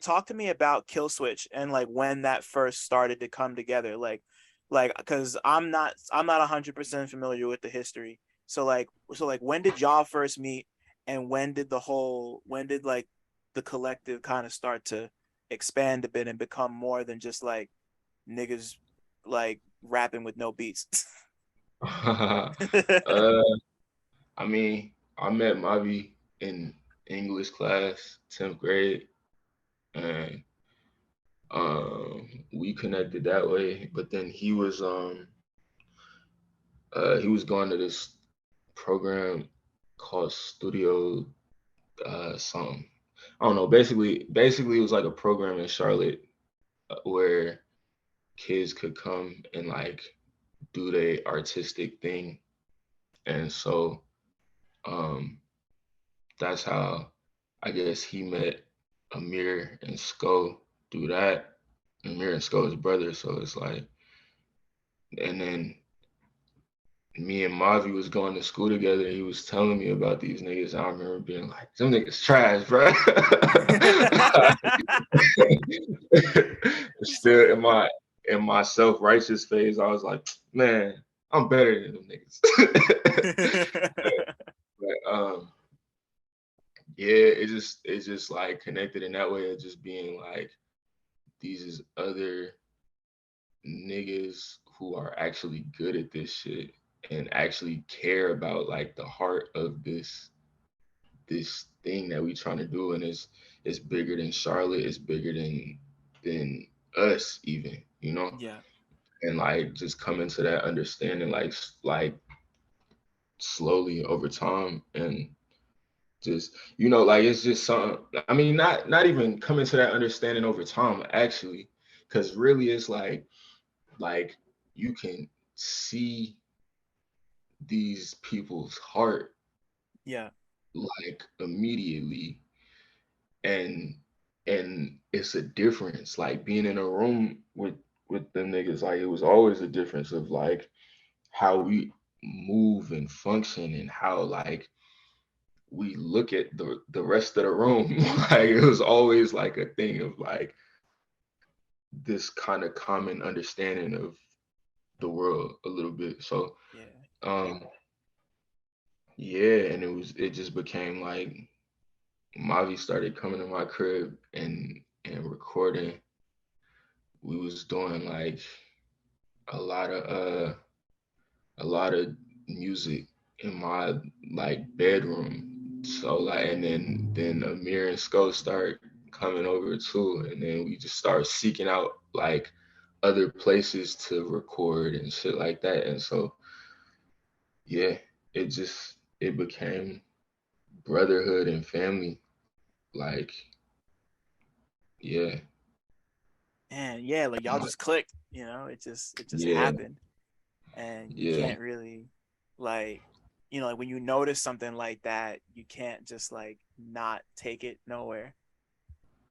talk to me about Killswitch and like when that first started to come together, like because I'm not 100% familiar with the history. So like when did y'all first meet, and when did like the collective kind of start to expand a bit and become more than just like niggas like rapping with no beats? uh, I mean, I met Mavi in English class, 10th grade, and we connected that way. But then he was going to this program called Studio something. I don't know. Basically, it was like a program in Charlotte where kids could come and like do their artistic thing, and so um, that's how I guess he met Ahmir and Sko through that. Ahmir and Sko is brothers, so it's like, and then me and Mavi was going to school together. He was telling me about these niggas. I remember being like, "Them niggas trash, bro." Still in my self-righteous phase, I was like, "Man, I'm better than them niggas." but yeah, it just like connected in that way of just being like these is other niggas who are actually good at this shit and actually care about like the heart of this thing that we trying to do, and it's bigger than Charlotte, it's bigger than us even, Yeah. and like just coming to that understanding like slowly over time, and just, you know, like it's just something. I mean, not even coming to that understanding over time, actually, because really it's like you can see these people's heart Yeah. like immediately, and it's a difference. Like being in a room with them niggas, like it was always a difference of like how we move and function and how like we look at the rest of the room. Like it was always like a thing of like this kind of common understanding of the world a little bit. So Yeah. um yeah, and it just became like Mavi started coming to my crib and recording. We was doing like a lot of a lot of music in my like bedroom. So like, and then Ahmir and ScHoolboy start coming over too, and then we just start seeking out like other places to record and shit like that. And so yeah, it became brotherhood and family. Like yeah, And yeah, like y'all just clicked, you know, it just yeah, happened. And you yeah. can't really like, you know, like when you notice something like that, you can't just like not take it nowhere.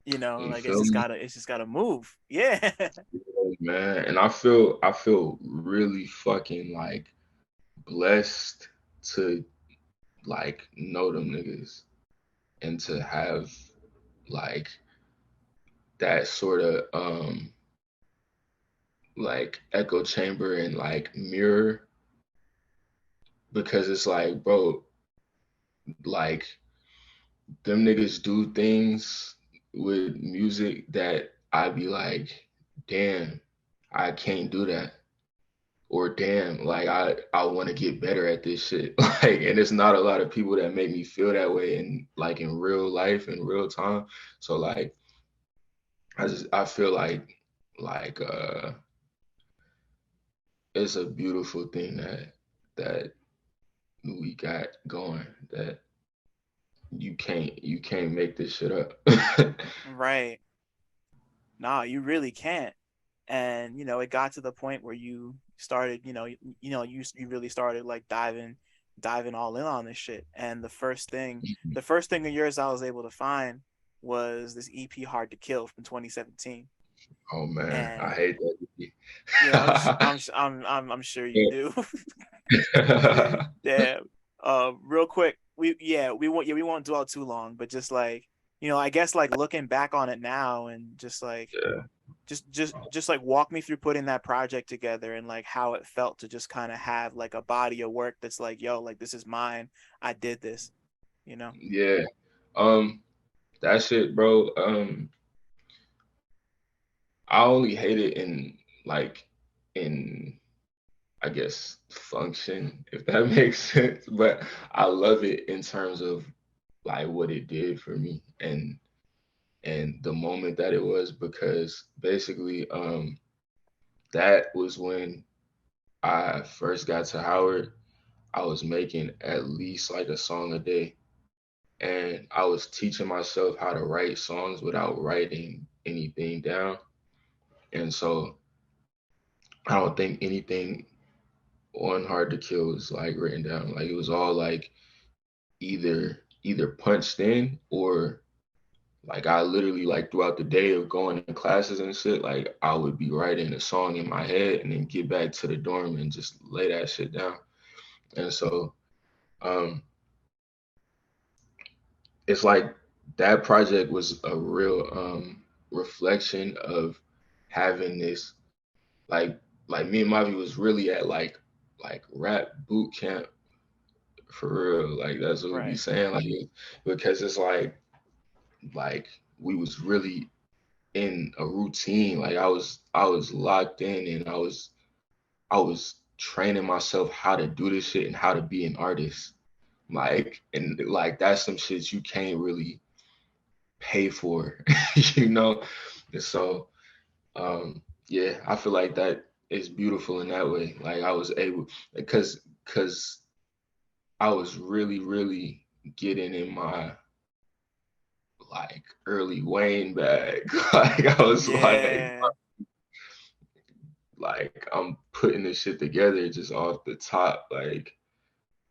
You know, You like feel me? it's just gotta move. Yeah. Yeah, man. And I feel really fucking like blessed to like know them niggas and to have like that sort of like echo chamber and like mirror, because it's like, bro, like them niggas do things with music that I be like, damn, I can't do that. Or damn, like I want to get better at this shit. Like, and it's not a lot of people that make me feel that way in like in real life, in real time. So like I feel like it's a beautiful thing that we got going, that you can't make this shit up. Right. Nah, you really can't. And you know, it got to the point where you started, you really started like diving all in on this shit. And the first thing of yours I was able to find was this EP Hard to Kill from 2017. Oh man, I And hate that. yeah, I'm sure you do. Yeah. Yeah. Real quick, we won't dwell too long, but just like, I guess like looking back on it now and just like just like walk me through putting that project together and like how it felt to just kind of have like a body of work that's like, yo, like this is mine. I did this, you know? Yeah. Um, that shit, bro. I only hate it in like in I guess function, if that makes sense. But I love it in terms of like what it did for me and the moment that it was, because basically that was when I first got to Howard. I was making at least like a song a day, and I was teaching myself how to write songs without writing anything down. And so I don't think anything on Hard to Kill was like written down. Like it was all like either punched in, or like I literally like throughout the day of going to classes and shit, like I would be writing a song in my head and then get back to the dorm and just lay that shit down. And so um it's like that project was a real reflection of having this like me and Mavi was really at like rap boot camp for real. Like that's what we be Right. saying. Like because it's like we was really in a routine. Like I was locked in, and I was training myself how to do this shit and how to be an artist. Like and like that's some shit you can't really pay for, you know? And so yeah, I feel like that is beautiful in that way. Like I was able, because I was really, really getting in my like early Wayne bag. Like I was Yeah. like I'm putting this shit together just off the top. Like,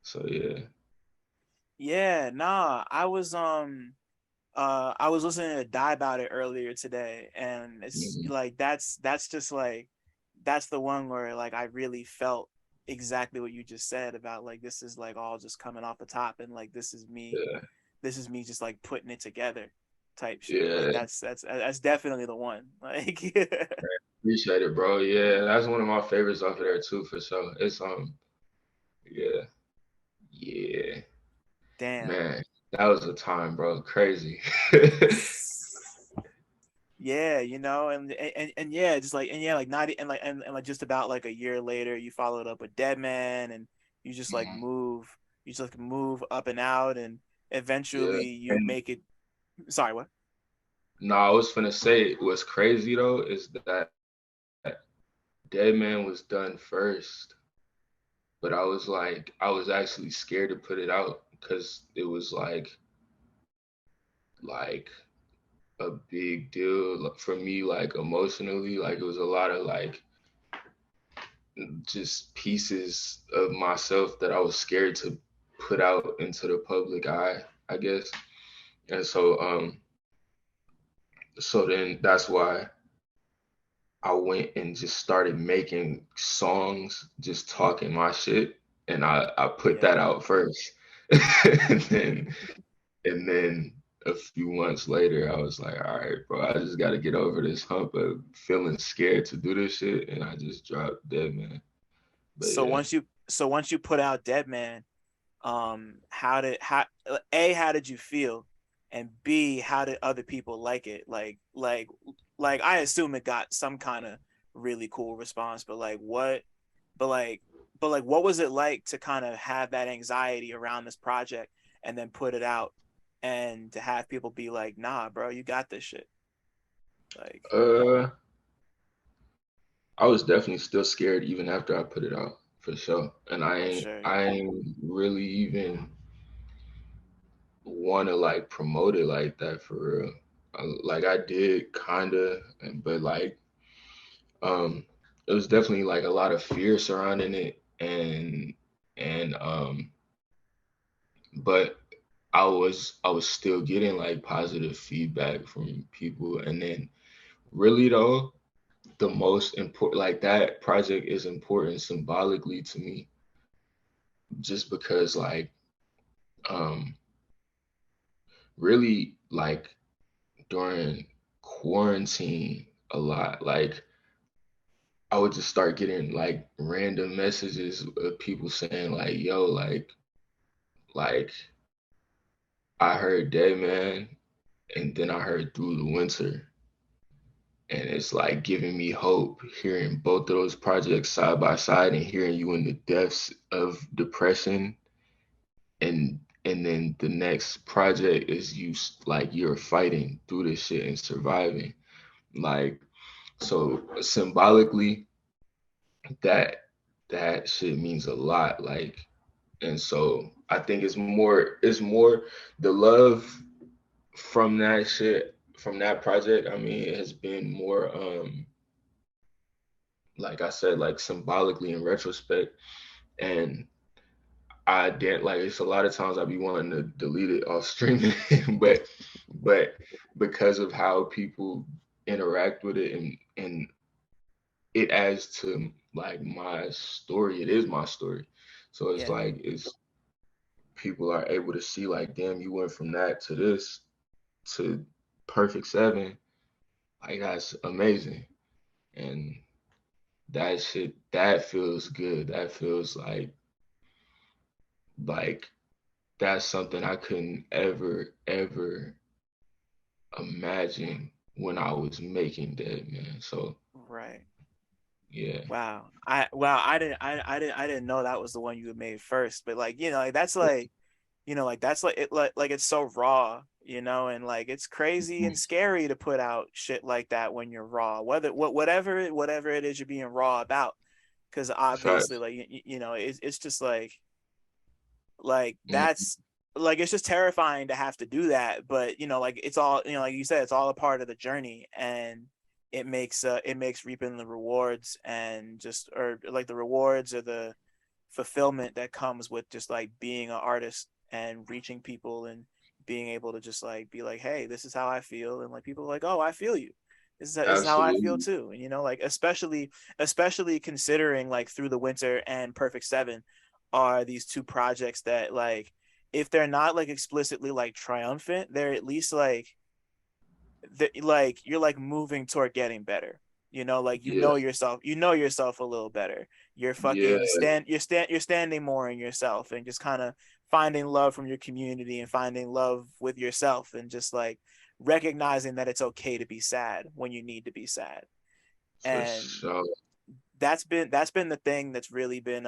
so yeah. Yeah, nah. I was listening to Die About It earlier today, and it's Mhm. like that's just like that's the one where like I really felt exactly what you just said about like this is like all just coming off the top, and like Yeah. this is me just like putting it together type shit. Like Yeah. that's definitely the one. Like Appreciate it, bro. Yeah, that's one of my favorites off of there too, for sure. It's yeah, yeah, damn. man, that was a time, bro. Crazy. Yeah, you know, and yeah, just like and yeah, like not and like just about like a year later, you followed up with Dead Man, and you just like Mhm. move, you just like move up and out, and Yeah. eventually you And make it. Sorry, what? no, I was finna say what's crazy though is that Dead Man was done first, but I was actually scared to put it out because it was like a big deal for me, like emotionally. Like it was a lot of like just pieces of myself that I was scared to put out into the public eye, I guess. And so then that's why I went and just started making songs, just talking my shit, and I put Yeah. that out first. and then and then a few months later, I was like, all right, bro, I just got to get over this hump of feeling scared to do this shit, and I just dropped Dead Man. But So yeah. once you put out Dead Man, how did you feel, and B, how did other people like it? Like I assume it got some kind of really cool response, but like what, but like but like what was it like to kind of have that anxiety around this project and then put it out, and to have people be like, nah, bro, you got this shit. Like, Uh, I was definitely still scared even after I put it out, for sure. And for sure, I yeah. ain't really even want to like promote it like that for real. Like I did kinda, but like um, it was definitely like a lot of fear surrounding it, and but I was still getting like positive feedback from people, and then really though the most important, like that project is important symbolically to me, just because like um really like during quarantine a lot, like I would just start getting like random messages of people saying like, yo, like I heard Dead Man, and then I heard Through the Winter, and it's like giving me hope hearing both of those projects side by side and hearing you in the depths of depression, and then the next project is you like you're fighting through this shit and surviving. Like, so symbolically, that that shit means a lot. Like, and so I think it's more the love from that shit, from that project. I mean, it has been more like I said, like symbolically in retrospect. And I didn't like, it's a lot of times I'd be wanting to delete it off streaming, but because of how people interact with it, and it adds to like my story. It is my story. So it's Yeah. like it's people are able to see like, damn, you went from that to this to Perfect Seven. Like that's amazing. And that shit, that feels good. That feels like that's something I couldn't ever imagine when I was making that, man. So Right. yeah. Wow. I didn't know that was the one you had made first, but like, you know, like that's like, you know, like that's like it, like it's so raw, you know, and like it's crazy and scary to put out shit like that when you're raw, whatever it is you're being raw about, because obviously Facts. like you know it's just like Mm, that's like it's just terrifying to have to do that, but you know, like it's all, you know, like you said, it's all a part of the journey, and it makes reaping the rewards and just, or like the rewards or the fulfillment that comes with just like being an artist and reaching people and being able to just like be like, hey, this is how I feel, and like people are like, oh, I feel you, this is how I feel Absolutely. too. And you know, like especially considering like Through the Winter and Perfect Seven are these two projects that, like, if they're not like explicitly like triumphant, they're at least like you're like moving toward getting better. You know, like Yeah. you know yourself a little better. You're Yeah. fucking you're standing more in yourself, and just kind of finding love from your community and finding love with yourself, and just like recognizing that it's okay to be sad when you need to be sad. For And sure. that's been the thing that's really been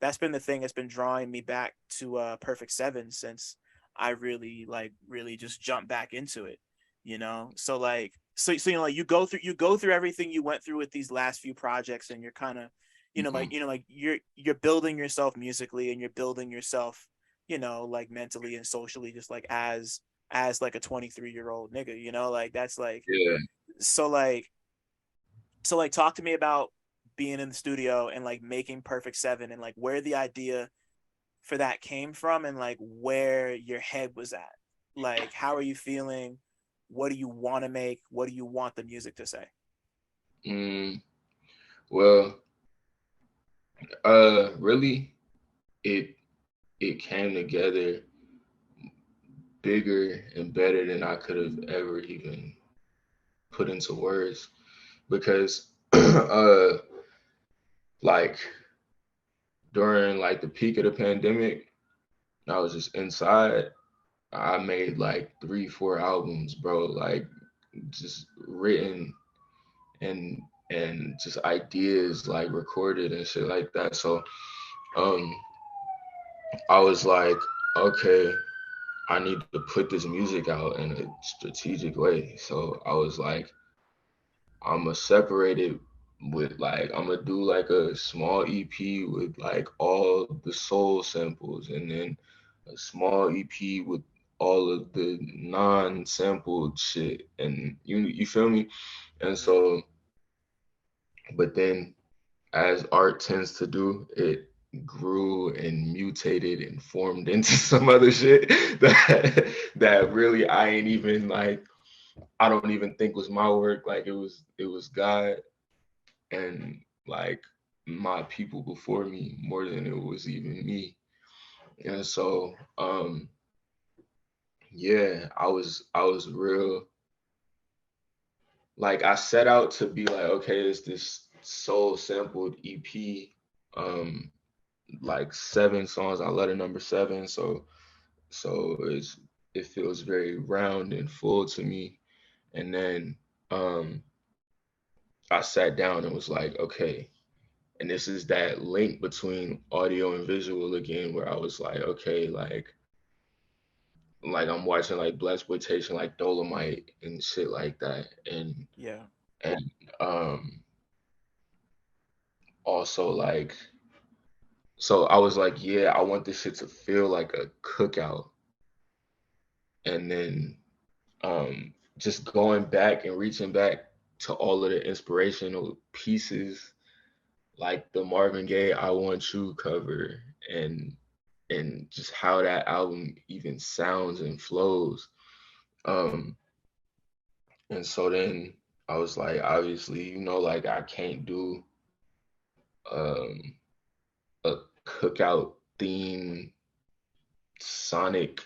that's been the thing that's been drawing me back to Perfect Seven since I really just jumped back into it, you know. So like so you know, like you go through everything you went through with these last few projects, and you're kind of, Mhm. you know, like you're building yourself musically, and you're building yourself, you know, like mentally and socially, just like as like a 23-year-old nigga, you know, like that's like, Yeah. so like talk to me about being in the studio and like making Perfect Seven, and like where the idea for that came from, and like where your head was at. Like, how are you feeling? What do you want to make? What do you want the music to say? Mm, well, really, it it came together bigger and better than I could have ever even put into words, because like during like the peak of the pandemic, I was just inside. I made like 3, 4 albums, bro. Like just written and just ideas like recorded and shit like that. So um I was like, okay, I need to put this music out in a strategic way. So I was like, I'm gonna separate it with like, I'm gonna do like a small EP with like all the soul samples, and then a small EP with all of the non-sampled shit, and you feel me? And Yeah. so, but then as art tends to do, it grew and mutated and formed into some other shit that really I ain't even like, I don't even think was my work. Like it was God and like my people before me more than it was even me. And so yeah, I was real, like I set out to be like, okay, it's this soul sampled EP, um like 7 songs. I let it number 7, so it feels very round and full to me. And then um I sat down and was like, okay, and this is that link between audio and visual again, where I was like, okay, like I'm watching like blaxploitation, like Dolomite and shit like that, Yeah. and um also like, so I was like, yeah, I want this shit to feel like a cookout. And then just going back and reaching back to all of the inspirational pieces, like the Marvin Gaye "I Want You" cover, and just how that album even sounds and flows. Um, and so then I was like, obviously, like I can't do um, a cookout theme sonic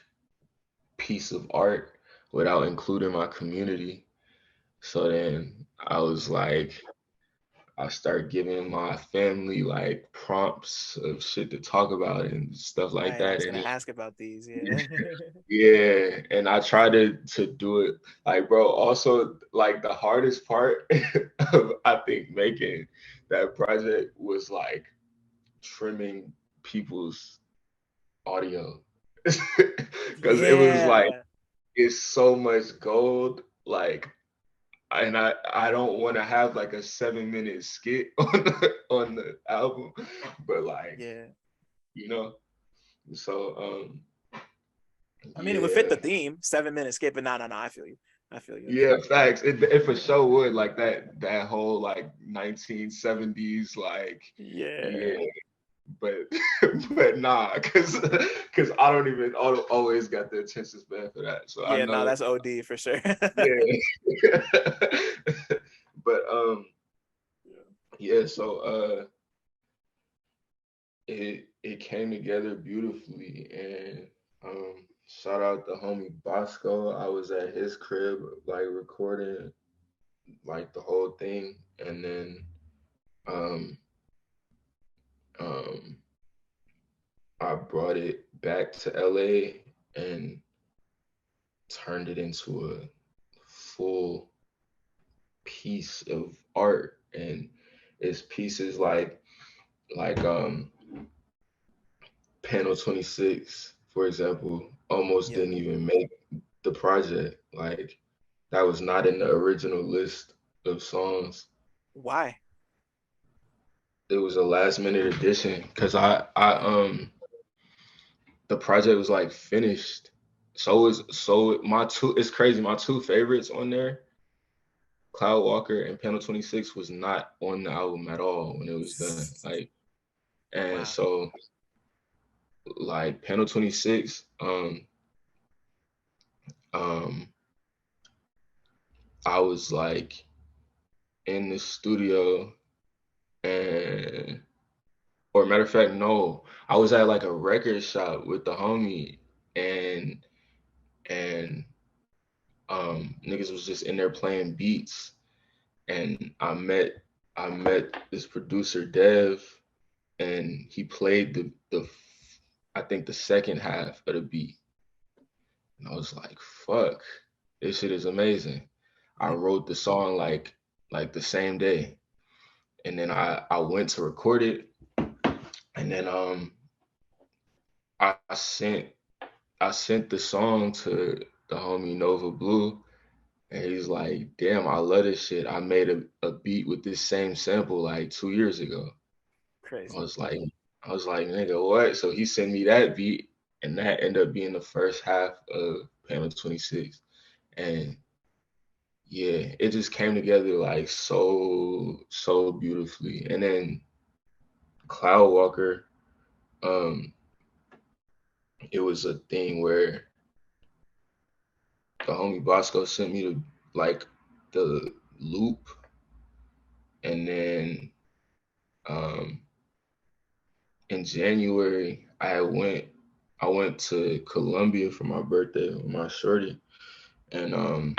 piece of art without including my community. So then I was like, I start giving my family like prompts of shit to talk about and stuff like Right. I that. was And gonna it, ask about these. Yeah. yeah, and I try to do it like, bro. Also, like the hardest part of I think making that project was like trimming people's audio because it was like Yeah. it's so much gold, like, and I don't want to have like a 7 minute skit on the album, but like, Yeah. you know, so I mean, it would fit the Yeah. theme, 7 minute skit, but no, I feel you. Yeah, facts. It for sure would, like that whole like 1970s, like, Yeah. yeah, but but nah, cause I don't even always got the attention span for that. So I Yeah, no, know, that's OD for sure. yeah. But yeah, so it came together beautifully, and shout out the homie Bosco. I was at his crib like recording like the whole thing, and then um um I brought it back to LA and turned it into a full piece of art. And it's pieces like panel 26, for example, almost Yeah. didn't even make the project. Like that was not in the original list of songs. Why? It was a last minute addition because I the project was like finished. My two, it's crazy. My two favorites on there, Cloud Walker and Panel 26, was not on the album at all when it was done. Like, and Wow. so like Panel 26, um I was like in the studio, and or matter of fact, no, I was at like a record shop with the homie, and and niggas was just in there playing beats, and I met this producer Dev, and he played the I think the second half of the beat, and I was like, fuck, this shit is amazing. I Yeah. wrote the song like the same day, and then I went to record it, and then I sent the song to the homie Nova Blue, and he's like, damn, I love this shit. I made a beat with this same sample like 2 years ago. I Crazy. was like, I was like, nigga, what? So he sent me that beat, and that ended up being the first half of Panel 26. And yeah, it just came together like so beautifully. And then Cloud Walker, um, it was a thing where the homie Bosco sent me the loop, and then um in January I went to Colombia for my birthday with my shorty, and um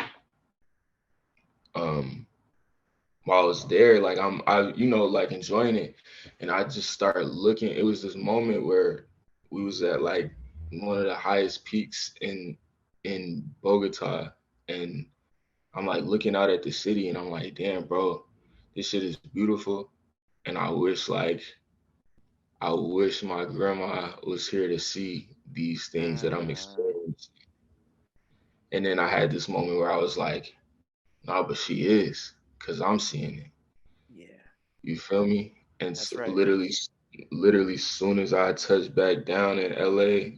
while I was there, like I like enjoying it, and I just started looking. It was this moment where we was at like one of the highest peaks in Bogota, and I'm like looking out at the city, and I'm like, damn, bro, this shit is beautiful, and I wish my grandma was here to see these things that I'm Mm, experiencing. And then I had this moment where I was like, nah, but she is, because I'm seeing it. yeah, You feel me? And that's right. literally, soon as I touched back down in LA,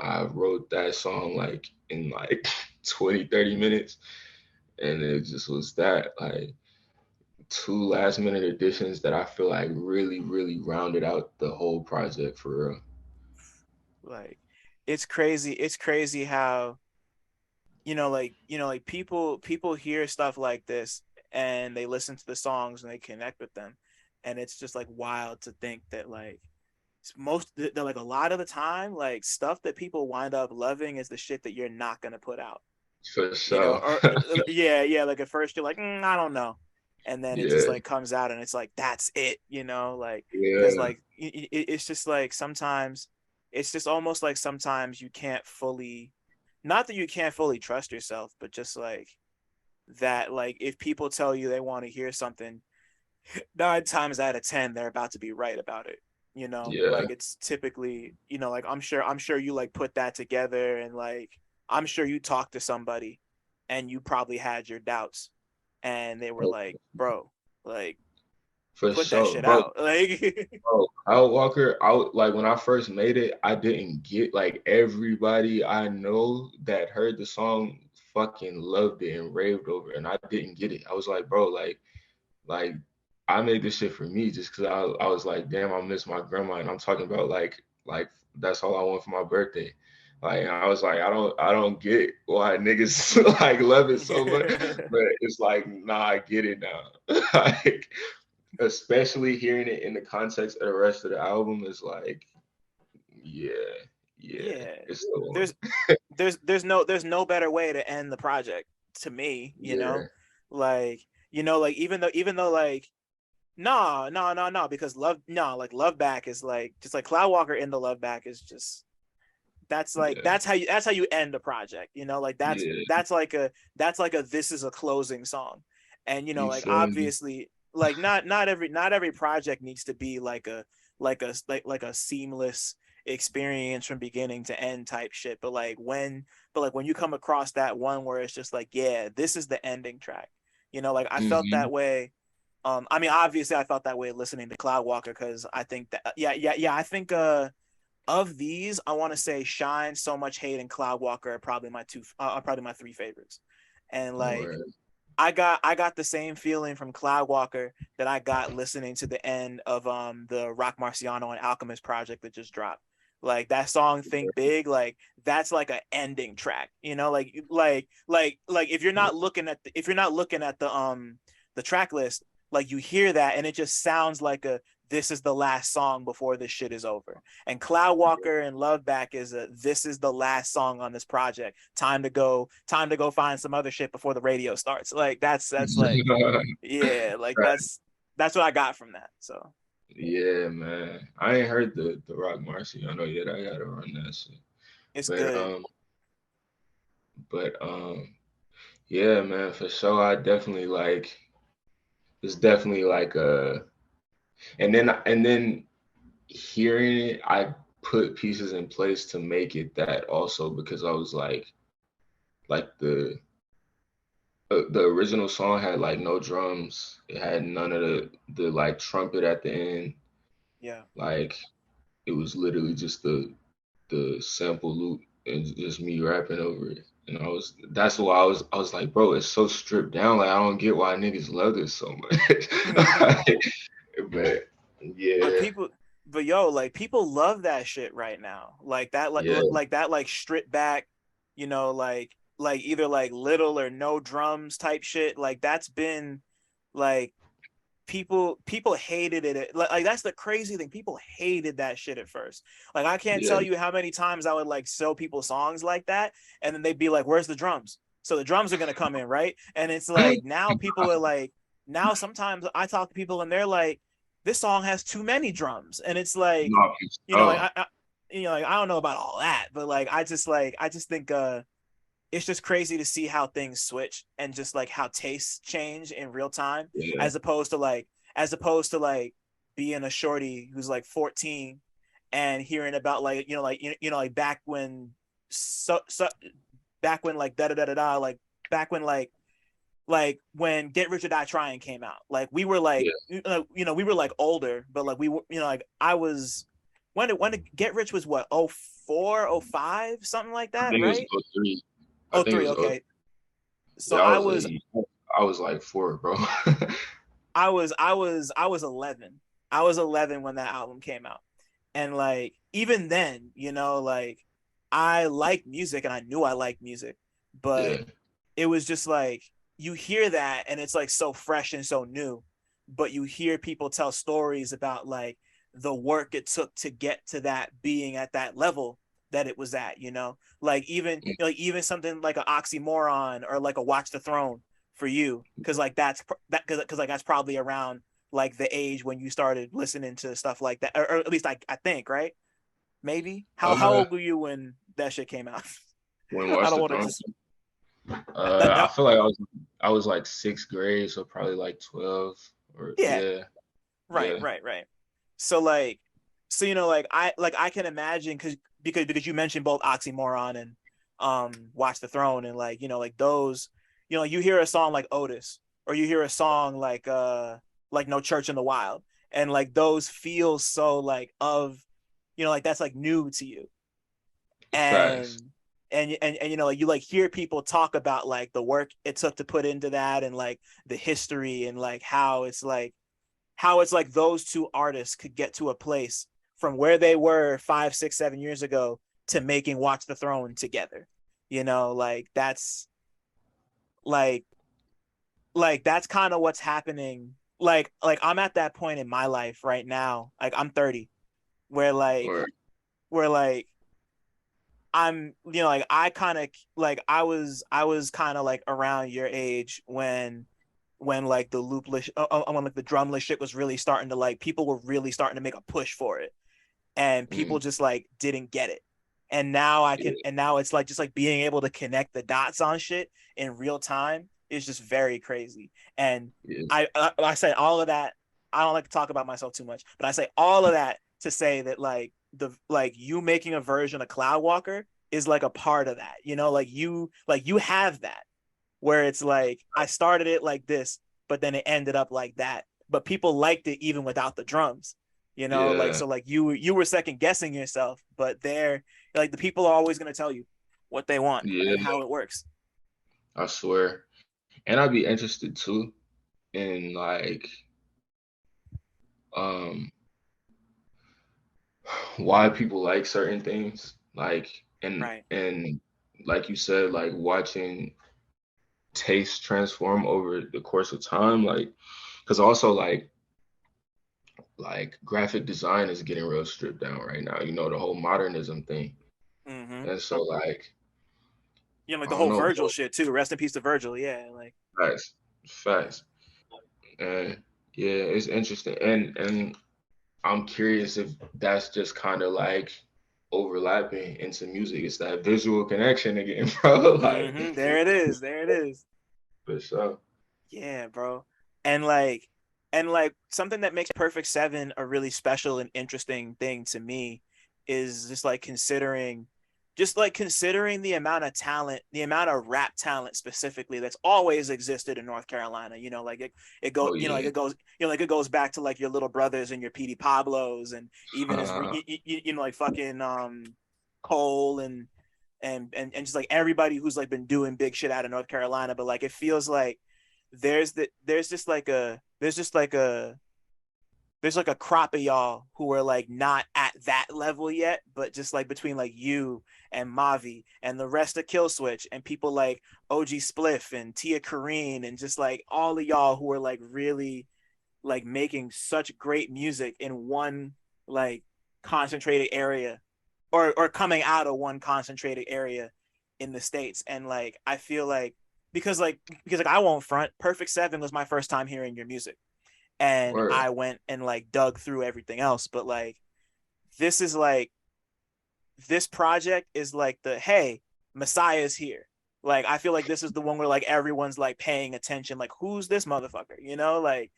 I wrote that song like in like 20, 30 minutes. And it just was that, like, two last minute additions that I feel like really rounded out the whole project for real. Like, it's crazy. It's crazy how, like people hear stuff like this and they listen to the songs and they connect with them, and it's just like wild to think that like like a lot of the time, like stuff that people wind up loving is the shit that you're not gonna put out, For sure. or yeah, like at first you're like, I don't know, and then it just Yeah, like comes out and it's like that's it, like because yeah. like it's just like sometimes it's just almost like sometimes you can't fully, not that you can't fully trust yourself, but just like that, like if people tell you they want to hear something, 9 times out of 10 they're about to be right about it, Yeah. like it's typically, like I'm sure you like put that together, and like I'm sure you talked to somebody and you probably had your doubts and they were like, bro, like For put that sure, shit bro. out. Like, Bro, Kyle Walker, like when I first made it, I didn't get like everybody I know that heard the song fucking loved it and raved over it, and I didn't get it. I was like, bro, like I made this shit for me just because I was like, damn, I miss my grandma, and I'm talking about like that's all I want for my birthday. Like I was like, I don't get why niggas like love it so much, but it's like, nah, I get it now. Like especially hearing it in the context of the rest of the album is like, yeah, yeah, yeah, it's the one. there's there's no better way to end the project to me, you know, Yeah, like, you know, like even though like no, because like Love Back is like just like Cloud Walker in the Love Back is just that's like yeah, that's how you end a project, you know, like yeah. that's like a this is a closing song. And you know, You like feel me? obviously like not every project needs to be like a seamless experience from beginning to end type shit, but like when you come across that one where it's just like, yeah, this is the ending track, you know, like I felt Mm-hmm. that way. I mean, obviously, I felt that way listening to Cloud Walker because I think that, yeah. I think of these, I want to say Shine, So Much Hate, and Cloud Walker are probably probably my three favorites. And like, Or, I got the same feeling from Cloud Walker that I got listening to the end of the Rock Marciano and Alchemist project that just dropped. Like that song Think Big, like that's like an ending track, you know, like if you're not looking at the track list, like you hear that and it just sounds like a this is the last song before this shit is over. And Cloud Walker and Love Back is a this is the last song on this project. Time to go find some other shit before the radio starts. Like that's like, yeah, like right. that's what I got from that. So Yeah, man. I ain't heard the Rock Marciano yet. I gotta run that shit. it's But good. yeah, man, for sure. I definitely like. It's definitely like and then hearing it, I put pieces in place to make it that also because I was like the original song had like no drums. It had none of the like trumpet at the end. Yeah. Like it was literally just the sample loop and just me rapping over it. And that's why I was like, bro, it's so stripped down. Like I don't get why niggas love this so much. But but yeah, people but yo, like people love that shit right now. yeah, Like that like stripped back, you know, like either like little or no drums type shit. Like that's been like people hated it. Like that's the crazy thing. People hated that shit at first. Like I can't yeah. tell you how many times I would like show people songs like that, and then they'd be like, "Where's the drums?" So the drums are gonna come in, right? And it's like now people are like, now sometimes I talk to people and they're like, "This song has too many drums," and it's like, No, you know, oh, you know, like I don't know about all that, but like I just think it's just crazy to see how things switch and just like how tastes change in real time, yeah, as opposed to like being a shorty who's like 14 and hearing about like, you know, like you know like back when back when like da da da da da like back when like when Get Rich or Die Trying came out. Like we were like, yeah. you know, we were like older, but like we were, you know, like I was when did Get Rich was what, 04, 05, something like I that, think it was right? oh 03. I Oh think it three, was oh okay. So yeah. I was like 4, bro. I was 11. I was 11 when that album came out. And like even then, you know, like I liked music and I knew I liked music, but Yeah, it was just like you hear that and it's like so fresh and so new, but you hear people tell stories about like the work it took to get to that being at that level that it was at, you know, like even, you know, like even something like an Oxymoron or like a Watch the Throne for you, because like because like that's probably around like the age when you started listening to stuff like that, or at least I think, right? Maybe how uh, old were you when that shit came out? when I Watch don't the want to Throne. just that I feel like I was like 6th grade, so probably like 12 or yeah, yeah, right, yeah, right, right. So like, so you know, like I can imagine because you mentioned both Oxymoron and Watch the Throne, and like, you know, like those, you know, you hear a song like Otis, or you hear a song like like No Church in the Wild, and like those feel so like of, you know, like that's like new to you, Facts. and and you know, like you like hear people talk about like the work it took to put into that, and like the history, and like how it's like those two artists could get to a place from where they were 5, 6, 7 years ago to making Watch the Throne together. You know, like like that's kind of what's happening. Like I'm at that point in my life right now. Like I'm 30, where like Or where like I'm, you know, like I kind of like I was kind of like around your age when like the loopless when like the drumless shit was really starting to, like people were really starting to make a push for it, and people just like didn't get it. And now I can, yeah, and now it's like just like being able to connect the dots on shit in real time is just very crazy. And yeah, I say all of that. I don't like to talk about myself too much, but I say all of that to say that like you making a version of Cloudwalker is like a part of that. You know, like you have that, where it's like I started it like this, but then it ended up like that. But people liked it even without the drums. You know, like yeah, so like you were second guessing yourself, but they're like the people are always gonna tell you what they want and yeah. how it works. I swear. And I'd be interested too in like um why people like certain things. Like Right. and like you said, like watching taste transform over the course of time. Like because also like graphic design is getting real stripped down right now, you know, the whole modernism thing. Mm-hmm. And so like You know, like I the don't whole know, Virgil shit too. Rest in peace to Virgil. Yeah, like fast, fast. And yeah, it's interesting. And I'm curious if that's just kind of like overlapping into music. It's that visual connection again, bro. Like, there it is. There it is. for sure. Yeah, bro. And like and like something that makes Perfect Seven a really special and interesting thing to me is just like considering the amount of talent, the amount of rap talent specifically that's always existed in North Carolina. You know, like it go Oh you know, like yeah. it goes, you know, like it goes back to like your Little Brothers and your PD Pablos, and even as Uh, you know, like fucking Cole and just like everybody who's like been doing big shit out of North Carolina. But like it feels like there's just like a there's like a crop of y'all who are like not at that level yet, but just like between like you and Mavi and the rest of Killswitch and people like OG Spliff and Tia Kareen and just like all of y'all who are like really like making such great music in one like concentrated area, or coming out of one concentrated area in the States. And like I feel like because like I won't front, Perfect Seven was my first time hearing your music, and word. I went and like dug through everything else. But like this is like this project is like the hey, Messiah's here. Like I feel like this is the one where like everyone's like paying attention, like who's this motherfucker, you know? Like,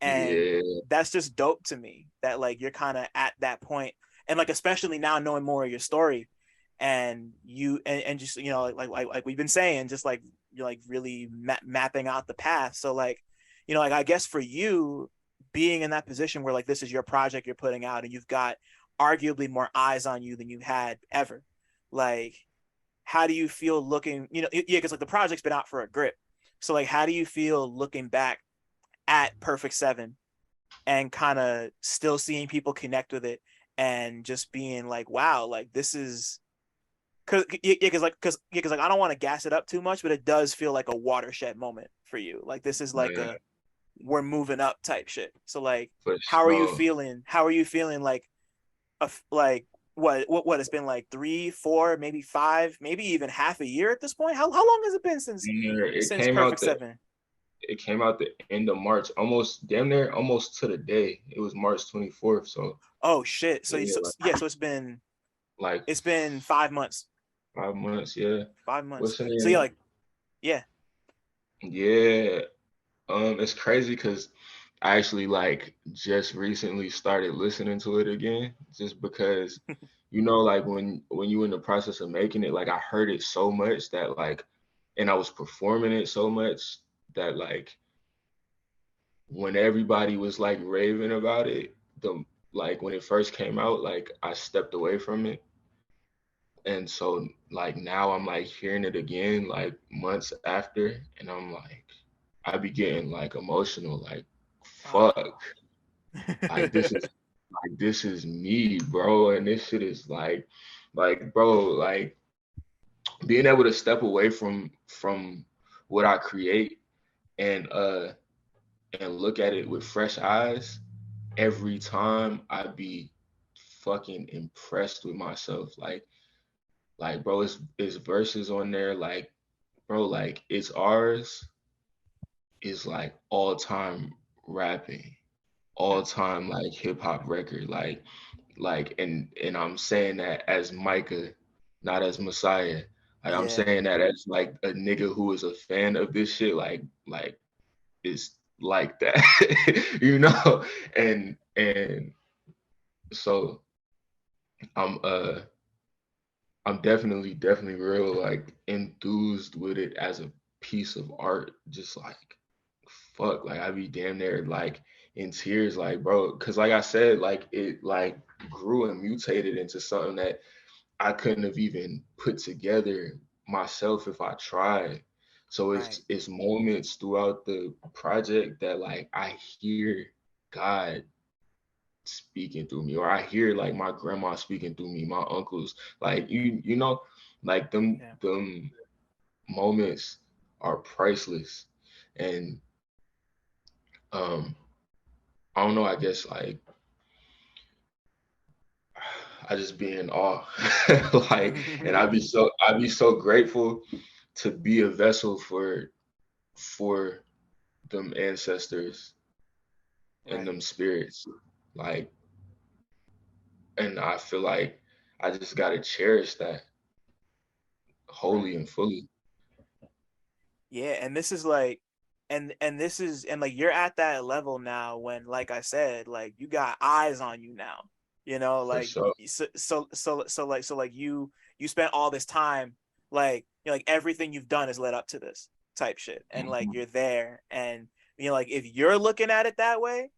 and Yeah. that's just dope to me that like you're kind of at that point. And like especially now knowing more of your story, and you and just, you know, like we've been saying, just like you're like really mapping out the path. So like, you know, like I guess for you being in that position where like this is your project you're putting out and you've got arguably more eyes on you than you had ever, like how do you feel looking, you know, yeah, because like the project's been out for a grip. So like how do you feel looking back at Perfect Seven and kind of still seeing people connect with it and just being like, wow, like this is because like I don't want to gas it up too much, but it does feel like a watershed moment for you. Like this is like Man, a we're moving up type shit. So like, for how are you sure. feeling? How are you feeling? Like, like what? It's been like 3, 4, maybe 5, maybe even half a year at this point. How long has it been Yeah, since Perfect Seven? it came out the end of March, almost damn near almost to the day. It was March 24th. So Oh shit! So, yeah, yeah, so like it's been 5 months. 5 months. Yeah. 5 months. What's the So yeah, name? like yeah. Yeah. It's crazy because I actually like just recently started listening to it again, just because, you know, like when you in the process of making it, like I heard it so much that like, and I was performing it so much that like when everybody was like raving about it, the like when it first came out, like I stepped away from it. And so like now I'm like hearing it again like months after, and I'm like I be getting like emotional, like fuck. Like this is me, bro. And this shit is like bro, like being able to step away from what I create and look at it with fresh eyes every time I be fucking impressed with myself. Like bro, it's verses on there like bro, like It's Ours is like all time rapping, all time like hip hop record, and I'm saying that as Micah, not as Messiah. Like I'm Yeah. saying that as like a nigga who is a fan of this shit, like is like that, you know. And so I'm uh I'm definitely real like enthused with it as a piece of art. Just like fuck, like I be damn near like in tears, like bro, because like I said, like it like grew and mutated into something that I couldn't have even put together myself if I tried. So Right. it's moments throughout the project that like I hear God speaking through me, or I hear like my grandma speaking through me, my uncles, like you know, like Yeah. them moments are priceless. And um I don't know, I guess like I just be in awe. Like, and I'd be so grateful to be a vessel for them ancestors and Right. them spirits. Like, and I feel like I just gotta cherish that Right. wholly and fully. Yeah, and this is like and this is and like you're at that level now when like I said, like you got eyes on you now. You know, For like sure. like you spent all this time like you know, like everything you've done is led up to this type shit. And like Mhm. you're there and you know like if you're looking at it that way,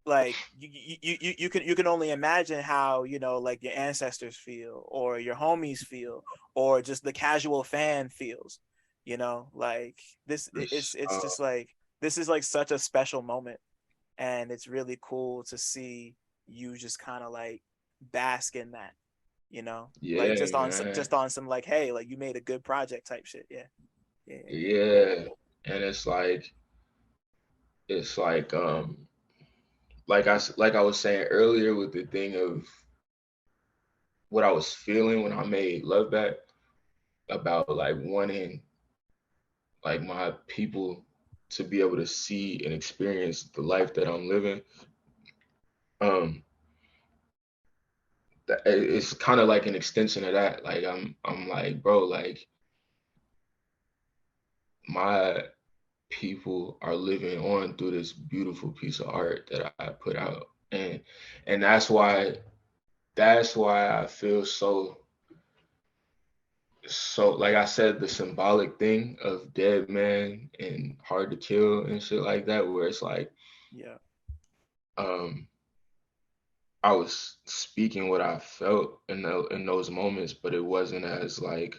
like you can only imagine how you know like your ancestors feel or your homies feel or just the casual fan feels, you know, like this For it's sure. just like this is like such a special moment, and it's really cool to see you just kind of like bask in that, you know, like Yeah, man. just on some like hey like you made a good project type shit. Yeah. Yeah. Yeah. And it's like I was saying earlier with the thing of what I was feeling when I made Love Back, about like wanting like my people to be able to see and experience the life that I'm living. Um, it's kind of like an extension of that. Like I'm like, bro, like my people are living on through this beautiful piece of art that I put out, and that's why I feel so like I said, the symbolic thing of Dead Man and Hard to Kill and shit like that, where it's like Yeah. um I was speaking what I felt in those moments, but it wasn't as like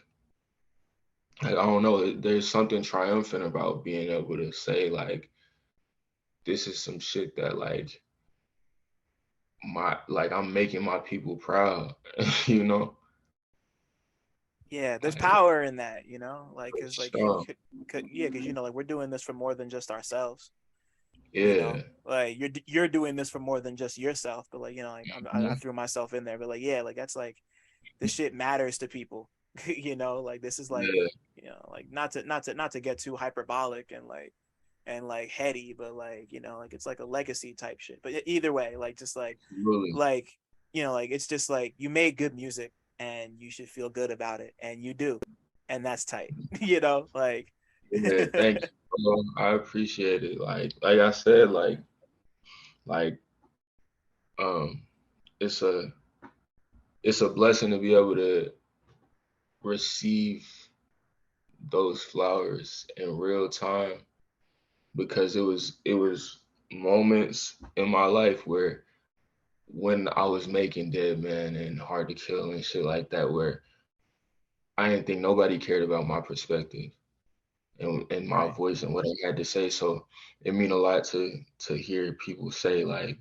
I don't know, there's something triumphant about being able to say like this is some shit that like I'm making my people proud, you know? Yeah, there's Like power in that, you know, like for because like sure. yeah, because you know like we're doing this for more than just ourselves, you know, Yeah. like you're doing this for more than just yourself, but like you know like I Mhm. threw myself in there, but like yeah, like that's like this shit matters to people. You know, like this is like Yeah. you know like not to get too hyperbolic and like heady, but like you know like it's like a legacy type shit, but either way like just Absolutely. like you know like it's just like you made good music and you should feel good about it, and you do, and that's tight. You know, like Yeah, thank you, bro. I appreciate it. Like I said, like um it's a it's a blessing to be able to receive those flowers in real time, because it was moments in my life where when I was making Dead Man and Hard to Kill and shit like that, where I didn't think nobody cared about my perspective and my Right. voice and what I had to say. So it mean a lot to hear people say like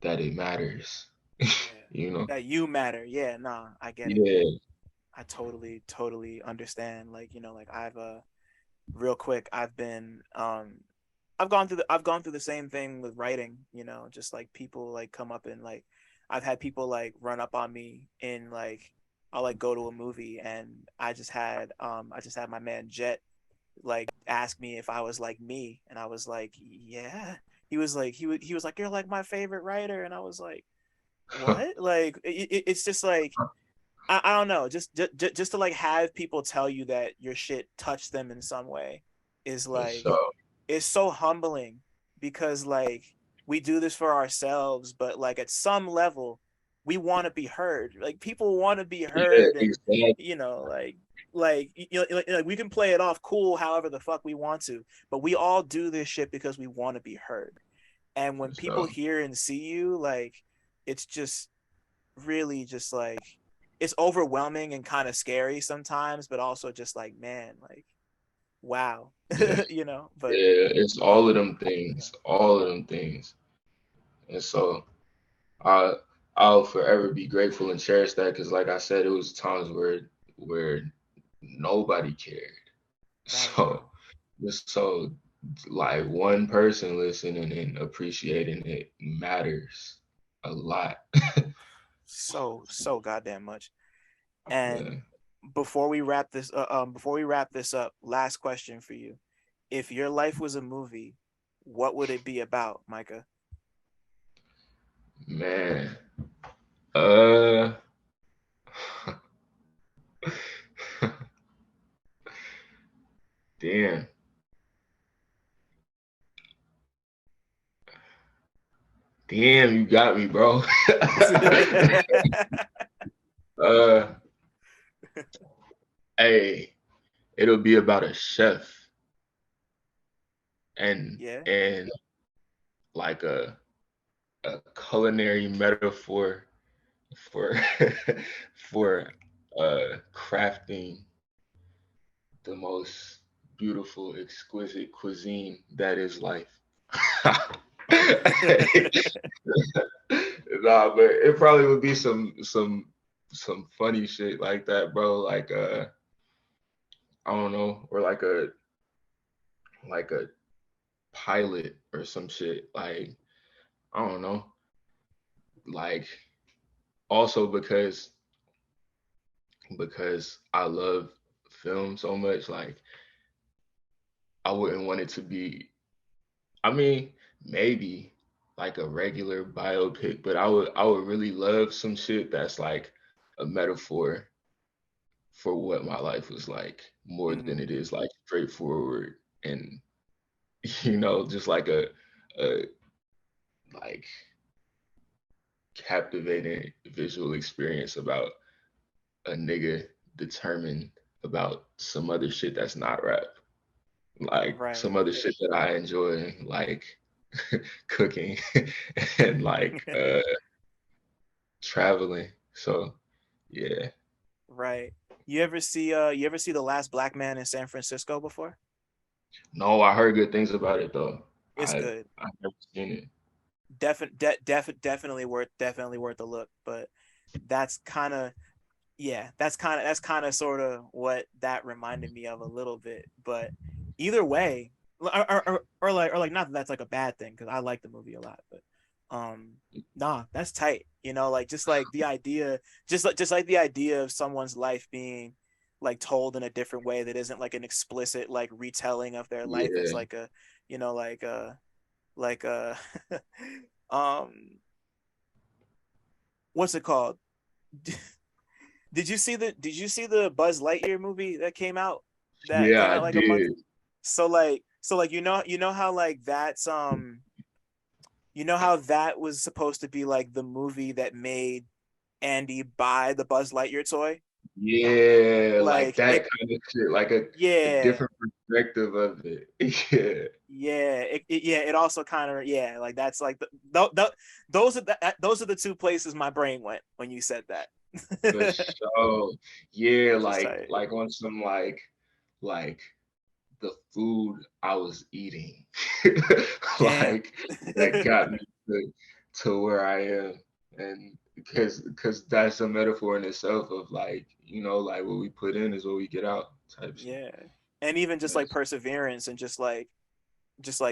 that it matters. Yeah. You know? That you matter. Yeah, nah, I get it. Yeah. I totally understand. Like, like I've real quick, I've gone through the same thing with writing, just like people like come up and like I've had people like run up on me in like I'll like go to a movie and I just had my man Jet like ask me if I was like me and I was like, yeah. He was like, you're like my favorite writer, and I was like, what? Like it's just like I don't know, just to like have people tell you that your shit touched them in some way is like So it's so humbling because like we do this for ourselves, but like at some level we want to be heard. Like people want to be yeah, heard, and exactly. like we can play it off cool however the fuck we want to, but we all do this shit because we want to be heard. And when people So hear and see you, like it's just really just like it's overwhelming and kind of scary sometimes, but also just like, man, like wow. yeah, But yeah, it's all of them yeah. things, all of them things. And so I I'll forever be grateful and cherish that because like I said, it was times where nobody cared. Right, So bro. just so like one person listening and appreciating it matters a lot. So goddamn much. Yeah. And before we wrap this up, last question for you. If your life was a movie, what would it be about, Micah? Man. Uh damn. Damn, you got me, bro. uh hey, it'll be about a chef and Yeah. like a culinary metaphor for for crafting the most beautiful, exquisite cuisine that is life. Nah, but it probably would be some funny shit like that, bro. Like I don't know, or like a pilot or some shit. Like I don't know. Like also because I love film so much, like I wouldn't want it to be I mean, maybe like a regular biopic, but I would really love some shit that's like a metaphor for what my life was like more than Hmm. it is like straightforward and just like a like captivating visual experience about a nigga determined about some other shit that's not rap. Like Right. some other shit that I enjoy, like cooking and like traveling. So yeah. Right. You ever see The Last Black Man in San Francisco before? No, I heard good things about it though. It's I good. I've never seen it. Definitely worth a look, but that's kind of yeah, that's kind of sort of what that reminded me of a little bit. But either way, or like not that that's like a bad thing because I like the movie a lot, but nah, that's tight. Like just like the idea, just like the idea of someone's life being like told in a different way that isn't like an explicit like retelling of their life. It's Yeah. like a like a um what's it called? Did you see the Buzz Lightyear movie that Yeah, came I out like a month? did. So like how like that's how that was supposed to be like the movie that made Andy buy the Buzz Lightyear toy? Yeah, like Like that it, kind of shit, like a yeah, different perspective of it. Yeah. yeah, yeah. It also kind of, yeah, like that's like those are the two places my brain went when you said that. For sure. Yeah, Which is tight. like on some like the food I was eating. Damn. Like that got me to where I am. And because that's a metaphor in itself of like, like what we put in is what we get out type shit. Yeah. And even just like That's, perseverance and just like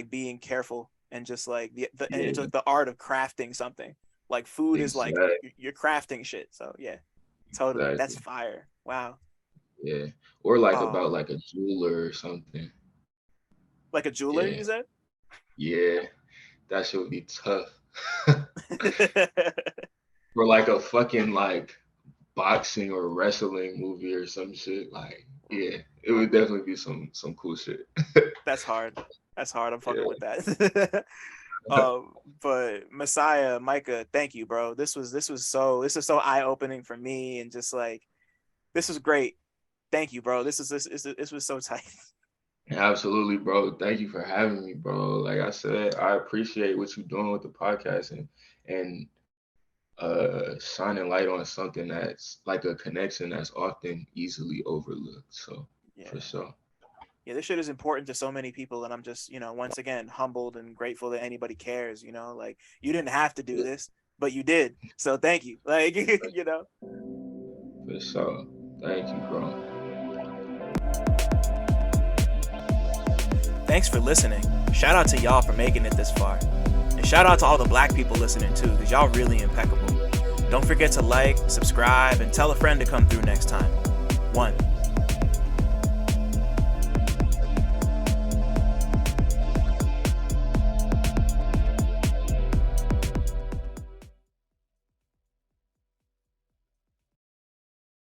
being careful and just like and it's yeah, like the art of crafting something. Like food is like exactly, you're crafting shit. So yeah, totally. That's exactly. fire. Wow. Yeah. Or like about Oh, like a jeweler or something. like a jeweler, Yeah. you said? Yeah. That shit would be tough. Or like a fucking like boxing or wrestling movie or some shit. Like, yeah, it would definitely be some cool shit. That's hard. That's hard. I'm fucking Yeah. with that. But Messiah, Micah, thank you, bro. This is so eye opening for me, and just like this was great. Thank you, bro. This was so tight. Absolutely, bro. Thank you for having me, bro. Like I said, I appreciate what you're doing with the podcast and shining light on something that's like a connection that's often easily overlooked. So for Yeah. sure. Yeah, this shit is important to so many people, and I'm just, once again, humbled and grateful that anybody cares. Like you didn't have to do Yeah, this, but you did. So thank you. Like, for sure. Thank you, bro. Thanks for listening. Shout out to y'all for making it this far. And shout out to all the black people listening too, because y'all really impeccable. Don't forget to like, subscribe, and tell a friend to come through next time. 1.